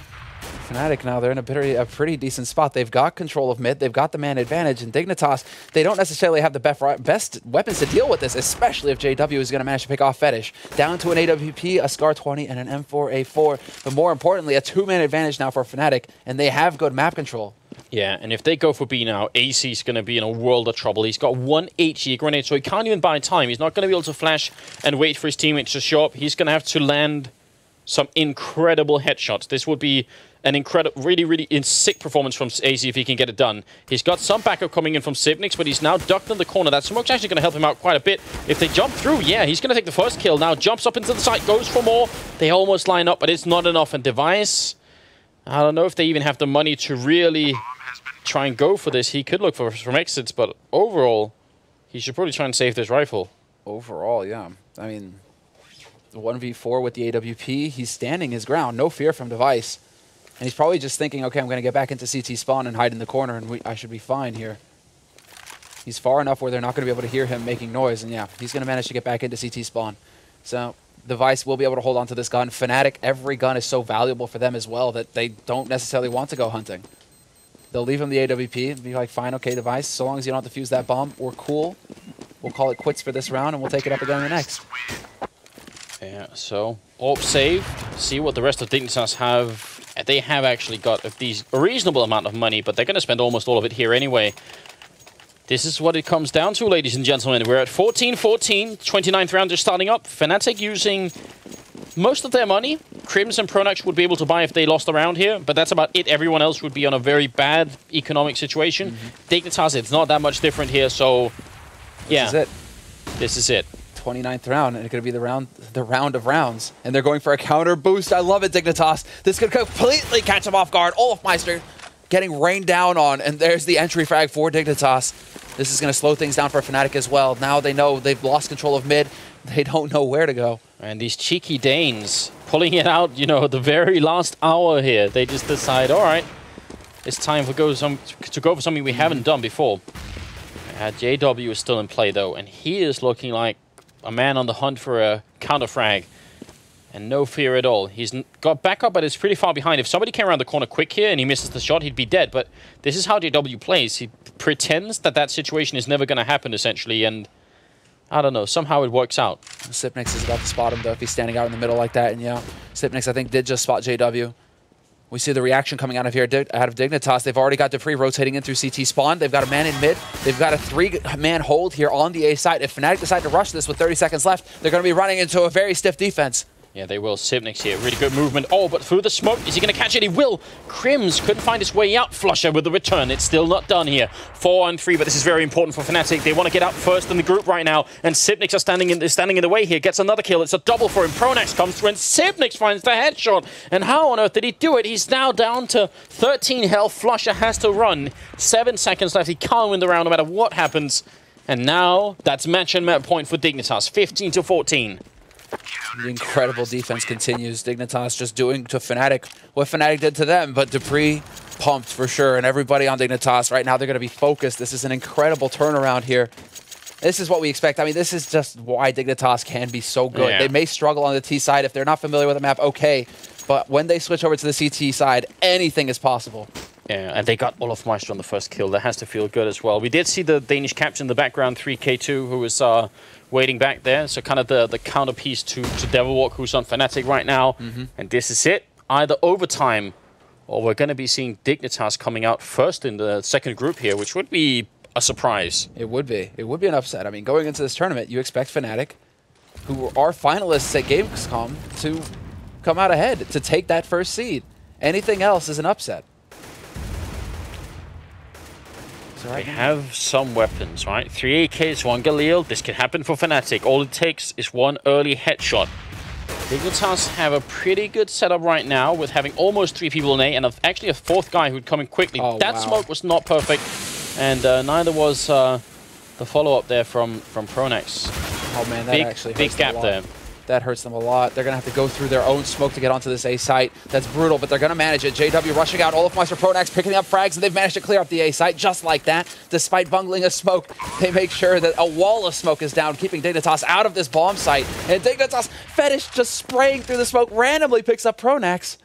fnatic now, they're in a pretty decent spot. They've got control of mid. They've got the man advantage. And Dignitas, they don't necessarily have the best weapons to deal with this, especially if JW is going to manage to pick off Fetish. Down to an AWP, a Scar 20, and an M4A4. But more importantly, a 2-man advantage now for fnatic. And they have good map control. Yeah, and if they go for B now, AC's going to be in a world of trouble. He's got 1 HE grenade, so he can't even buy time. He's not going to be able to flash and wait for his teammates to show up. He's going to have to land some incredible headshots. This would be an incredible, really sick performance from AC if he can get it done. He's got some backup coming in from Sipnix, but he's now ducked in the corner. That smoke's actually going to help him out quite a bit. If they jump through, yeah, he's going to take the first kill. Now jumps up into the site, goes for more. They almost line up, but it's not enough. And Device, I don't know if they even have the money to really try and go for this. He could look for some exits, but overall, he should probably try and save this rifle. Overall, yeah. I mean, the 1v4 with the AWP, he's standing his ground. No fear from Device. And he's probably just thinking, okay, I'm going to get back into CT spawn and hide in the corner, and I should be fine here. He's far enough where they're not going to be able to hear him making noise, and yeah, he's going to manage to get back into CT spawn. So Device will be able to hold on to this gun. fnatic, every gun is so valuable for them as well that they don't necessarily want to go hunting. They'll leave him the AWP and be like, fine, okay, Device, so long as you don't have to fuse that bomb, we're cool. We'll call it quits for this round, and we'll take it up again in the next. Yeah, so AWP saved. See what the rest of Dignitas have. They have actually got a reasonable amount of money, but they're going to spend almost all of it here anyway. This is what it comes down to, ladies and gentlemen. We're at 14-14, 29th round just starting up. fnatic using most of their money. Crims and Pronax would be able to buy if they lost the round here, but that's about it. Everyone else would be on a very bad economic situation. Dignitas, it's not that much different here, so yeah. This is it. This is it. 29th round, and it's going to be the round of rounds. And they're going for a counter boost. I love it, Dignitas. This could completely catch him off guard. Olofmeister getting rained down on, and there's the entry frag for Dignitas. This is going to slow things down for fnatic as well. Now they know they've lost control of mid. They don't know where to go. And these cheeky Danes pulling it out, you know, the very last hour here. They just decide, all right, it's time to go for something we haven't done before. JW is still in play, though, and he is looking like a man on the hunt for a counter frag. And no fear at all. He's got backup, but it's pretty far behind. If somebody came around the corner quick here and he misses the shot, he'd be dead. But this is how JW plays. He pretends that that situation is never going to happen, essentially, and I don't know, somehow it works out. Sipnix is about to spot him, though, if he's standing out in the middle like that. And yeah, Sipnix, I think, did just spot JW. We see the reaction coming out of here, out of Dignitas. They've already got Dupree rotating in through CT spawn. They've got a man in mid. They've got a 3-man hold here on the A side. If fnatic decide to rush this with 30 seconds left, they're going to be running into a very stiff defense. Yeah, they will. Sipnix here, really good movement. Oh, but through the smoke, is he going to catch it? He will. Crims couldn't find his way out. flusha with the return. It's still not done here. 4-on-3, but this is very important for fnatic. They want to get out first in the group right now, and Sipnix are standing in the way here. Gets another kill. It's a double for him. Pronax comes through, and Sipnix finds the headshot. And how on earth did he do it? He's now down to 13 health. flusha has to run. 7 seconds left. He can't win the round no matter what happens. And now that's match and map point for Dignitas, 15-14. The incredible defense continues. Dignitas just doing to fnatic what fnatic did to them, but dupreeh pumped for sure, and everybody on Dignitas right now, they're going to be focused. This is an incredible turnaround here. This is what we expect. I mean, this is just why Dignitas can be so good. Yeah. They may struggle on the T side. If they're not familiar with the map, okay. But when they switch over to the CT side, anything is possible. Yeah, and they got Olofmeister on the first kill. That has to feel good as well. We did see the Danish captain in the background, 3K2, who was waiting back there. So kind of the counterpiece to Devilwalk, who's on fnatic right now. And this is it. Either overtime, or we're going to be seeing Dignitas coming out first in the second group here, which would be a surprise. It would be. It would be an upset. I mean, going into this tournament, you expect fnatic, who are finalists at Gamescom, to come out ahead, to take that first seed. Anything else is an upset. So They have some weapons, right? 3 AKs, 1 Galil. This can happen for fnatic. All it takes is 1 early headshot. Dignitas have a pretty good setup right now with having almost 3 people in A and actually a 4th guy who'd come in quickly. Oh, that wow. smoke was not perfect, and neither was the follow-up there from Pronax. Oh man, that actually hurts big them gap a lot. there. That hurts them a lot. They're going to have to go through their own smoke to get onto this A site. That's brutal, but they're going to manage it. JW rushing out. Olofmeister, Pronax picking up frags, and they've managed to clear up the A site just like that. Despite bungling a smoke, they make sure that a wall of smoke is down, keeping Dignitas out of this bomb site. And Dignitas, Fetish just spraying through the smoke, randomly picks up Pronax.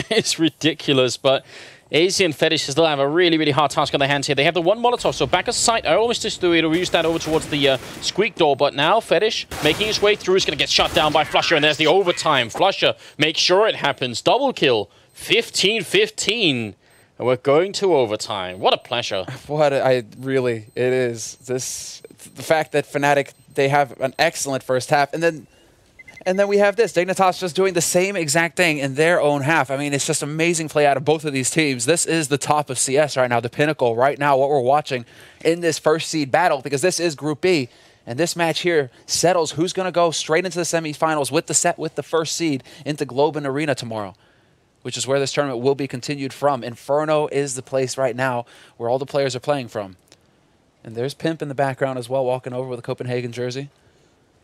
It's ridiculous, but AZ and Fetish still have a really, really hard task on their hands here. They have the 1 Molotov, so back aside. I always just do it or use that over towards the squeak door, but now Fetish making his way through is going to get shut down by Flusher, and there's the overtime. Flusher, make sure it happens. Double kill, 15-15. And we're going to overtime. What a pleasure. It is. The fact that fnatic, they have an excellent first half, and then we have this. Dignitas just doing the same exact thing in their own half. I mean, it's just amazing play out of both of these teams. This is the top of CS right now, the pinnacle right now, what we're watching in this first seed battle, because this is Group B. And this match here settles who's going to go straight into the semifinals with the first seed into Globe and Arena tomorrow, which is where this tournament will be continued from. Inferno is the place right now where all the players are playing from. And there's Pimp in the background as well, walking over with a Copenhagen jersey.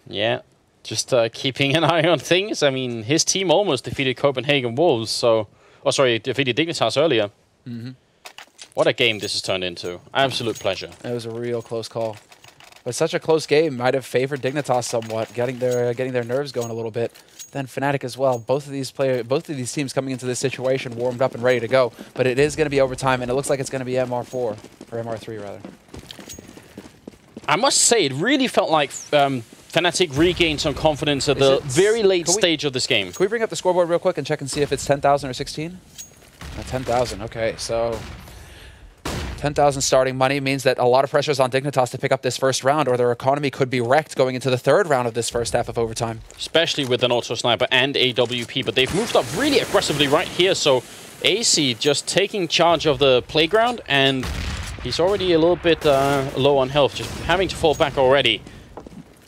Yeah. Just keeping an eye on things. I mean, his team almost defeated Copenhagen Wolves, so... Oh, sorry, defeated Dignitas earlier. What a game this has turned into. Absolute pleasure. It was a real close call. But such a close game might have favored Dignitas somewhat, getting their nerves going a little bit. Then fnatic as well. Both of these teams coming into this situation warmed up and ready to go. But it is going to be overtime, and it looks like it's going to be MR4, or MR3 rather. I must say, it really felt like... fnatic regained some confidence at the very late stage of this game. Can we bring up the scoreboard real quick and check and see if it's 10,000 or 16? 10,000, okay. So 10,000 starting money means that a lot of pressure is on Dignitas to pick up this first round, or their economy could be wrecked going into the third round of this first half of overtime. Especially with an auto sniper and AWP, but they've moved up really aggressively right here. So AC just taking charge of the playground, and he's already a little bit low on health, just having to fall back already.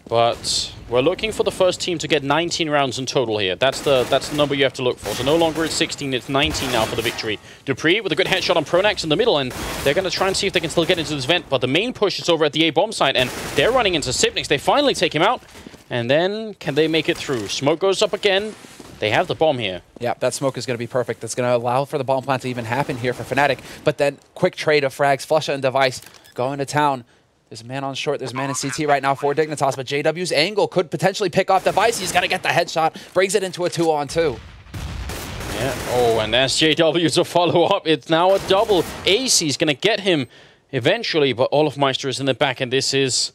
But we're looking for the first team to get 19 rounds in total here. That's the number you have to look for. So no longer it's 16, it's 19 now for the victory. dupreeh with a good headshot on Pronax in the middle, and they're going to try and see if they can still get into this vent. But the main push is over at the A bomb site, and they're running into Sipnix. They finally take him out, and then can they make it through? Smoke goes up again. They have the bomb here. Yeah, that smoke is going to be perfect. That's going to allow for the bomb plant to even happen here for fnatic. But then quick trade of frags, Flusha and Device going to town. There's a man on short, there's a man in CT right now for Dignitas, but JW's angle could potentially pick off Device. He's got to get the headshot, brings it into a 2-on-2. Yeah, oh, and there's JW to follow up. It's now a double. AC's going to get him eventually, but Olofmeister is in the back, and this is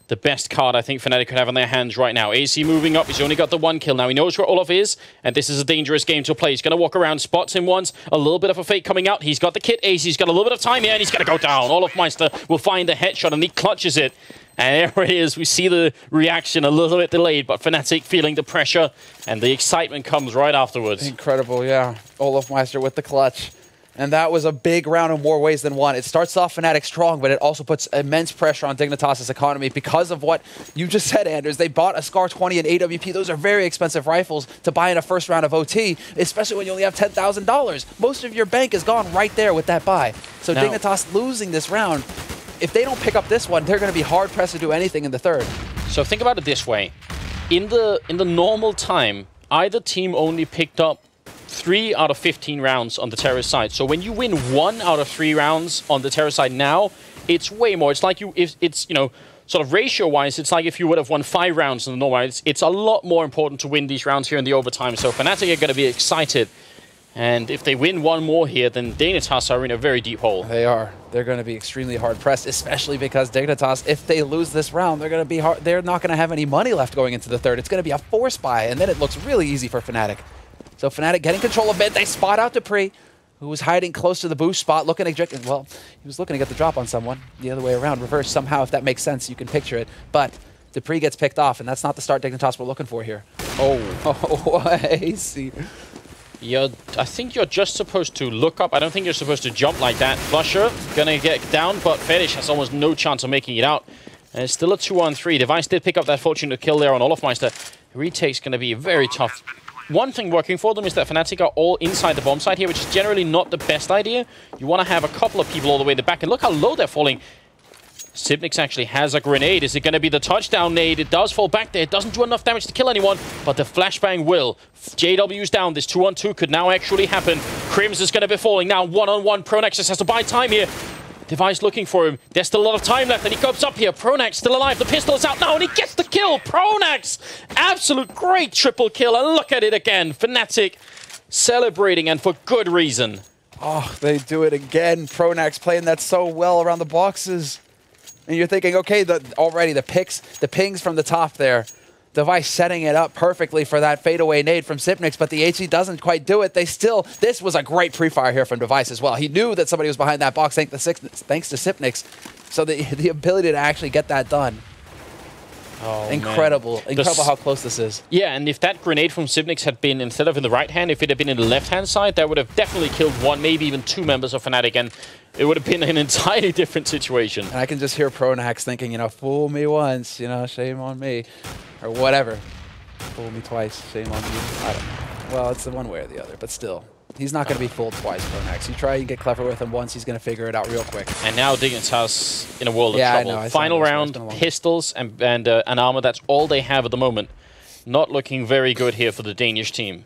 the best card I think fnatic could have on their hands right now. AC moving up. He's only got the 1 kill. Now he knows where Olof is, and this is a dangerous game to play. He's going to walk around, spots him once, a little bit of a fake coming out. He's got the kit. AC's got a little bit of time here, and he's going to go down. Olofmeister will find the headshot, and he clutches it. And there it is. We see the reaction a little bit delayed, but fnatic feeling the pressure, and the excitement comes right afterwards. Incredible, yeah. Olofmeister with the clutch. And that was a big round in more ways than one. It starts off fnatic strong, but it also puts immense pressure on Dignitas' economy because of what you just said, Anders. They bought a Scar 20 and AWP. Those are very expensive rifles to buy in a first round of OT, especially when you only have $10,000. Most of your bank is gone right there with that buy. So now, Dignitas losing this round if they don't pick up this one, they're going to be hard pressed to do anything in the third. So think about it this way. In the normal time, either team only picked up 3 out of 15 rounds on the terrorist side. So when you win 1 out of 3 rounds on the terrorist side now, it's way more. It's like sort of ratio-wise, it's like if you would have won 5 rounds in the normal. It's a lot more important to win these rounds here in the overtime. So fnatic are going to be excited. And if they win 1 more here, then Dignitas are in a very deep hole. They are. They're going to be extremely hard-pressed, especially because Dignitas, if they lose this round, they're going to be hard. They're not going to have any money left going into the third. It's going to be a force buy, and then it looks really easy for fnatic. So fnatic getting control of mid. They spot out Dupree, who was hiding close to the boost spot, looking at... Well, he was looking to get the drop on someone. The other way around, reverse somehow, if that makes sense. You can picture it. But Dupree gets picked off, and that's not the start Dignitas we're looking for here. Oh, AC. I think you're just supposed to look up. I don't think you're supposed to jump like that. Flusher gonna get down, but fetish has almost no chance of making it out. And it's still a 2-on-3. Device did pick up that fortunate kill there on Olofmeister. Retake's gonna be very tough. One thing working for them is that fnatic are all inside the bomb site here, which is generally not the best idea. You want to have a couple of people all the way in the back, and look how low they're falling. Sipnix actually has a grenade. Is it going to be the touchdown nade? It does fall back there. It doesn't do enough damage to kill anyone, but the flashbang will. JW's down. This 2-on-2 could now actually happen. Crims is going to be falling now. 1-on-1. Pronax has to buy time here. Device looking for him. There's still a lot of time left, and he goes up here. Pronax still alive. The pistol is out now, and he gets the kill. Pronax! Absolute great triple kill, and look at it again. fnatic celebrating, and for good reason. Oh, they do it again. Pronax playing that so well around the boxes. And you're thinking, okay, already the pings from the top there. Device setting it up perfectly for that fadeaway nade from Sipnix, but the HE doesn't quite do it. This was a great pre-fire here from Device as well. He knew that somebody was behind that box thanks to Sipnix. So the ability to actually get that done. Oh, incredible. Man. Incredible how close this is. Yeah, and if that grenade from Sipnix had been, instead of in the right hand, if it had been in the left-hand side, that would have definitely killed 1, maybe even 2 members of fnatic, and it would have been an entirely different situation. And I can just hear Pronax thinking, fool me once, shame on me. Or whatever. Fool me twice, shame on you. I don't know. Well, it's the one way or the other, but still. He's not going to be fooled twice, Pronax. You try and get clever with him once, he's going to figure it out real quick. And now Dignitas in a world of trouble. I know, Final round, pistols, and an armor. That's all they have at the moment. Not looking very good here for the Danish team.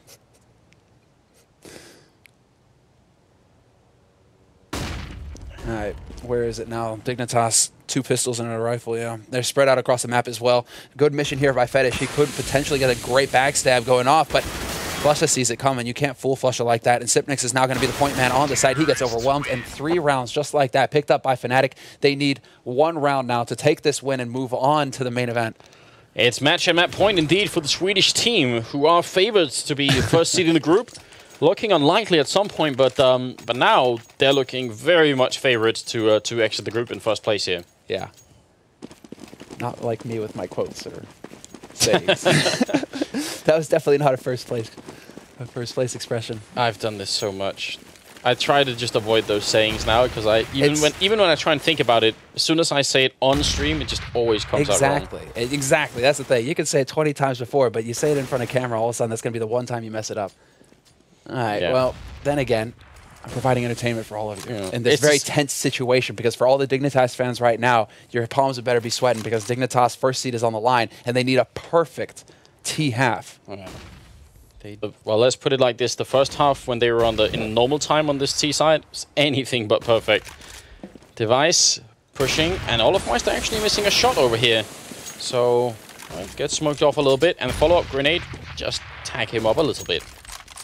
All right, where is it now? Dignitas, 2 pistols and a rifle, yeah. They're spread out across the map as well. Good mission here by Fetish. He could potentially get a great backstab going off, but Flusha sees it coming. You can't fool Flusha like that, and Sipnix is now going to be the point man on the side. He gets overwhelmed, and 3 rounds just like that, picked up by fnatic. They need 1 round now to take this win and move on to the main event. It's match and map point indeed for the Swedish team, who are favorites to be the first seed in the group. Looking unlikely at some point, but now they're looking very much favorites to exit the group in first place here. Yeah. Not like me with my quotes or sayings. That was definitely not a first place expression. I've done this so much. I try to just avoid those sayings now because even when I try and think about it, as soon as I say it on stream, it just always comes out wrong. Exactly. That's the thing. You can say it 20 times before, but you say it in front of camera, all of a sudden that's going to be the one time you mess it up. All right. Yeah. Well, then again, I'm providing entertainment for all of you in this very tense situation, because for all the Dignitas fans right now, your palms would better be sweating because Dignitas' first seed is on the line, and they need a perfect T-half. Well, let's put it like this. The first half, when they were in normal time on this T side, was anything but perfect. Device pushing, and Olofmeister actually missing a shot over here. So, get smoked off a little bit, and follow-up grenade, just tag him up a little bit.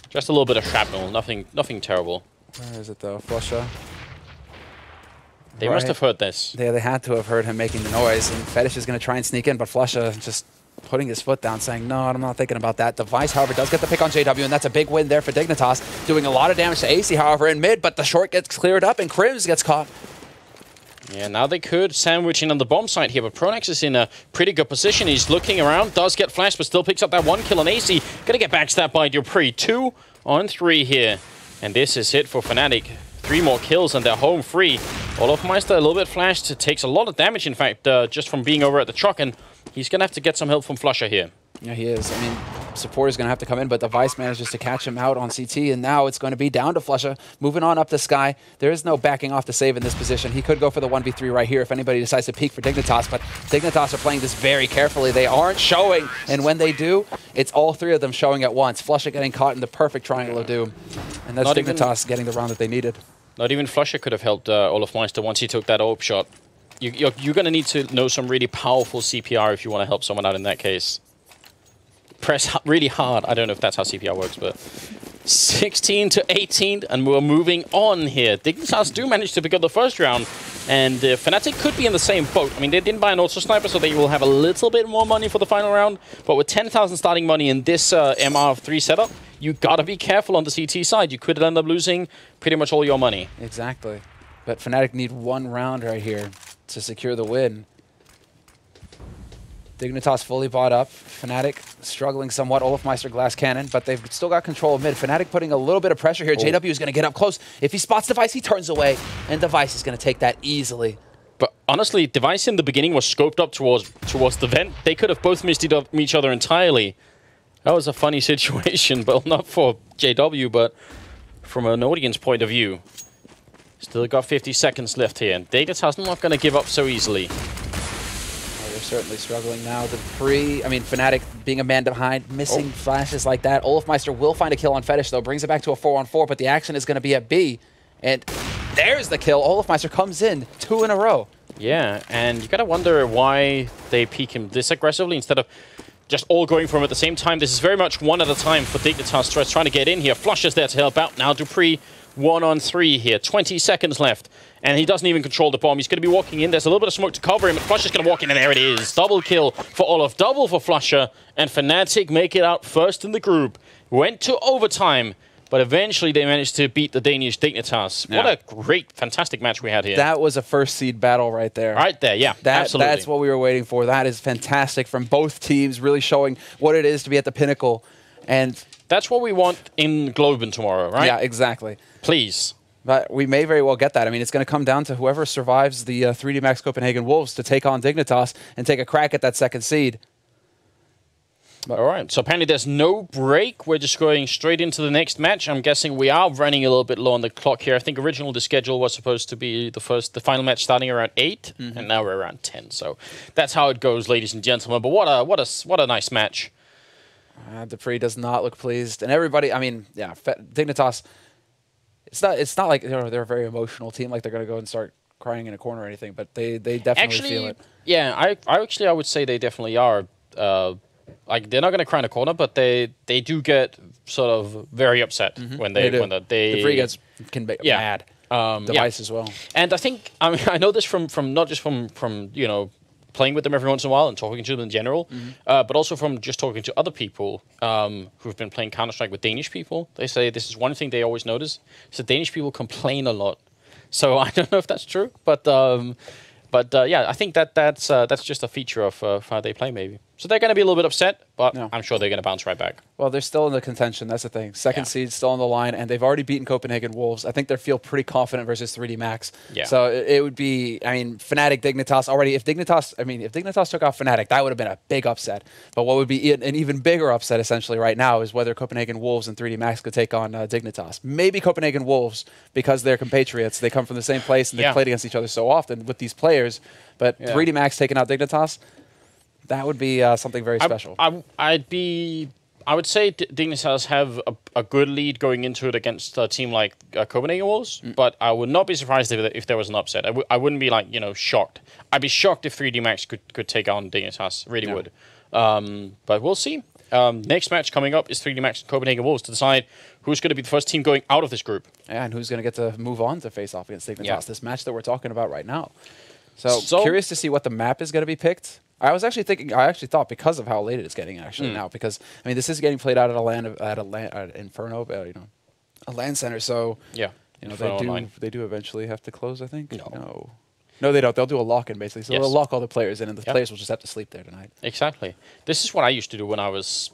Just a little bit of shrapnel, nothing terrible. Where is it though? Flusha? They must have heard this. Yeah, they had to have heard him making the noise, and Fetish is going to try and sneak in, but Flusha just putting his foot down, saying, no, I'm not thinking about that. Device, however, does get the pick on JW, and that's a big win there for Dignitas, doing a lot of damage to AC, however, in mid, but the short gets cleared up, and Crims gets caught. Yeah, now they could sandwich in on the bomb site here, but Pronax is in a pretty good position. He's looking around, does get flashed, but still picks up that 1 kill on AC. Gonna get backstabbed by Dupree. 2 on 3 here. And this is it for fnatic. 3 more kills and they're home free. Olofmeister a little bit flashed. It takes a lot of damage, in fact, just from being over at the truck, and he's gonna have to get some help from Flusha here. Yeah, he is. I mean, support is going to have to come in, but Device manages to catch him out on CT, and now it's going to be down to flusha. Moving on up the sky. There is no backing off the save in this position. He could go for the 1v3 right here if anybody decides to peek for Dignitas, but Dignitas are playing this very carefully. They aren't showing, and when they do, it's all three of them showing at once. flusha getting caught in the perfect triangle of doom, and that's Dignitas getting the round that they needed. Not even flusha could have helped olofmeister once he took that AWP shot. You're going to need to know some really powerful CPR if you want to help someone out in that case. Press really hard. I don't know if that's how CPR works, but 16 to 18, and we're moving on here. Dignitas do manage to pick up the first round, and fnatic could be in the same boat. I mean, they didn't buy an auto sniper, so they will have a little bit more money for the final round, but with 10,000 starting money in this MR3 setup, you gotta be careful on the CT side. You could end up losing pretty much all your money. Exactly. But fnatic need one round right here to secure the win. Dignitas fully bought up. fnatic struggling somewhat. olofmeister glass cannon, but they've still got control of mid. fnatic putting a little bit of pressure here. JW is going to get up close. If he spots Device, he turns away, and Device is going to take that easily. But honestly, Device in the beginning was scoped up towards the vent. They could have both missed each other entirely. That was a funny situation, but not for JW, but from an audience point of view. Still got 50 seconds left here, and Dignitas not going to give up so easily. They're certainly struggling now. fnatic being a man behind, missing flashes like that. olofmeister will find a kill on Fetish, though. Brings it back to a 4-on-4, but the action is going to be at B. And there's the kill. olofmeister comes in 2 in a row. Yeah, and you got to wonder why they peek him this aggressively instead of just all going for him at the same time. This is very much one at a time for Dignitas trying to get in here. flusha's there to help out. Now dupreeh 1-on-3 here. 20 seconds left. And he doesn't even control the bomb. He's going to be walking in. There's a little bit of smoke to cover him, but flusha's going to walk in, and there it is. Double kill for Olof, double for flusha, and fnatic make it out first in the group. Went to overtime, but eventually they managed to beat the Danish Dignitas. Yeah. What a great, fantastic match we had here. That was a first seed battle right there. Right there, yeah, absolutely. That's what we were waiting for. That is fantastic from both teams, really showing what it is to be at the pinnacle. And that's what we want in Globen tomorrow, right? Yeah, exactly. Please. But we may very well get that. I mean, it's going to come down to whoever survives the 3D Max Copenhagen Wolves to take on Dignitas and take a crack at that second seed. All right, so apparently there's no break. We're just going straight into the next match. I'm guessing we are running a little bit low on the clock here. I think originally the schedule was supposed to be the final match starting around 8, and now we're around 10. So that's how it goes, ladies and gentlemen. But what a nice match. dupreeh does not look pleased, and everybody. I mean, yeah, Dignitas. It's not like they're a very emotional team. Like they're going to go and start crying in a corner or anything. But they definitely feel it. Yeah, I would say they definitely are. Like they're not going to cry in a corner, but they do get sort of very upset when dupreeh can be mad. Device as well. And I think I know this from not just from playing with them every once in a while and talking to them in general, but also from just talking to other people who've been playing Counter-Strike with Danish people. They say this is one thing they always notice, is that Danish people complain a lot. So I don't know if that's true, but yeah, I think that's just a feature of how they play maybe. So they're going to be a little bit upset, but I'm sure they're going to bounce right back. Well, they're still in the contention. That's the thing. Second seed still on the line, and they've already beaten Copenhagen Wolves. I think they feel pretty confident versus 3D Max. Yeah. So it would be, I mean, fnatic, Dignitas already. If Dignitas took out fnatic, that would have been a big upset. But what would be an even bigger upset essentially right now is whether Copenhagen Wolves and 3D Max could take on Dignitas. Maybe Copenhagen Wolves, because they're compatriots. They come from the same place and they've played against each other so often with these players. But 3D Max taking out Dignitas, that would be something very special. I would say Dignitas have a good lead going into it against a team like Copenhagen Wolves, but I would not be surprised if there was an upset. I wouldn't be like shocked. I'd be shocked if 3D Max could take on Dignitas. Really would. But we'll see. Next match coming up is 3D Max and Copenhagen Wolves to decide who's going to be the first team going out of this group. Yeah, and who's going to get to move on to face off against Dignitas. This match that we're talking about right now. So curious to see what the map is going to be picked. I actually thought because of how late it is getting now, because I mean this is getting played out at a Inferno, a LAN center. So they do eventually have to close. I think no, they don't. They'll do a lock-in basically. So they'll lock all the players in, and the players will just have to sleep there tonight. Exactly. This is what I used to do when I was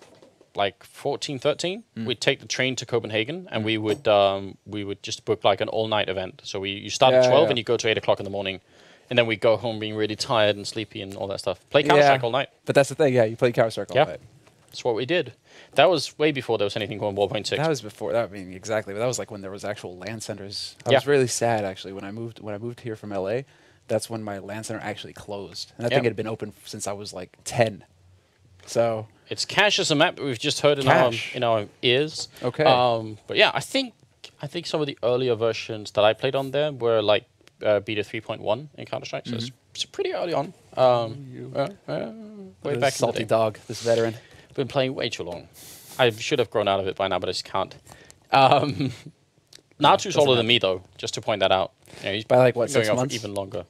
like 14, 13. We'd take the train to Copenhagen, and we would just book like an all-night event. So you start at 12 and you go to 8 o'clock in the morning. And then we go home being really tired and sleepy and all that stuff. Play Counter-Strike all night. But that's the thing, you play Counter-Strike all night. That's what we did. That was way before there was anything called 1.6. That was before. That, I mean, exactly. But that was like when there was actual LAN centers. I Yeah. was really sad actually when I moved here from LA. That's when my LAN center actually closed, and I think it had been open since I was like 10. So it's Cache as a map that we've just heard in our ears. Okay. But yeah, I think some of the earlier versions that I played on there were like beta 3.1 in Counter-Strike, so it's pretty early on. Way back salty in the day. dog, this veteran. Been playing way too long. I should have grown out of it by now, but I just can't. Natu's older than me, though, just to point that out. You know, he's by like what, going 6 on months? for even longer.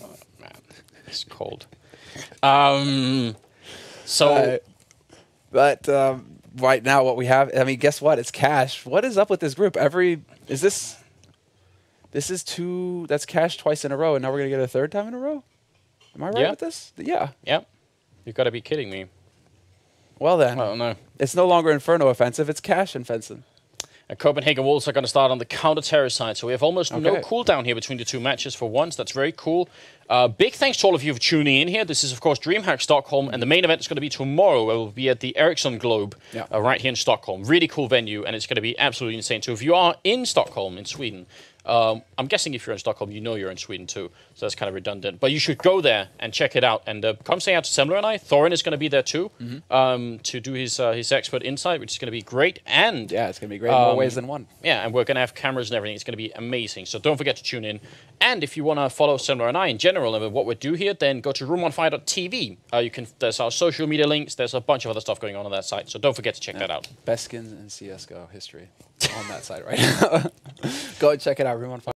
Oh, man, it's cold. But right now, what we have, I mean, guess what? It's Cache. What is up with this group? This is two, that's Cache twice in a row, and now we're going to get a third time in a row? Am I right with this? Yeah. Yep. You've got to be kidding me. Well then, I don't know. It's no longer Inferno offensive, it's Cache offensive. And Copenhagen Wolves are going to start on the counter-terror side, so we have almost no cooldown here between the two matches for once. That's very cool. Big thanks to all of you for tuning in here. This is, of course, DreamHack Stockholm, and the main event is going to be tomorrow, where we'll be at the Ericsson Globe right here in Stockholm. Really cool venue, and it's going to be absolutely insane. So if you are in Stockholm, in Sweden, I'm guessing if you're in Stockholm, you know you're in Sweden too, so that's kind of redundant. But you should go there and check it out. And come say out to Semler and I. Thorin is going to be there too to do his expert insight, which is going to be great. And yeah, it's going to be great in more ways than one. Yeah, and we're going to have cameras and everything. It's going to be amazing. So don't forget to tune in. And if you want to follow Semler and I in general and what we do here, then go to room15.tv. There's our social media links. There's a bunch of other stuff going on that site. So don't forget to check that out. Best skins in CSGO history on that site right now. Go and check it out, Room15.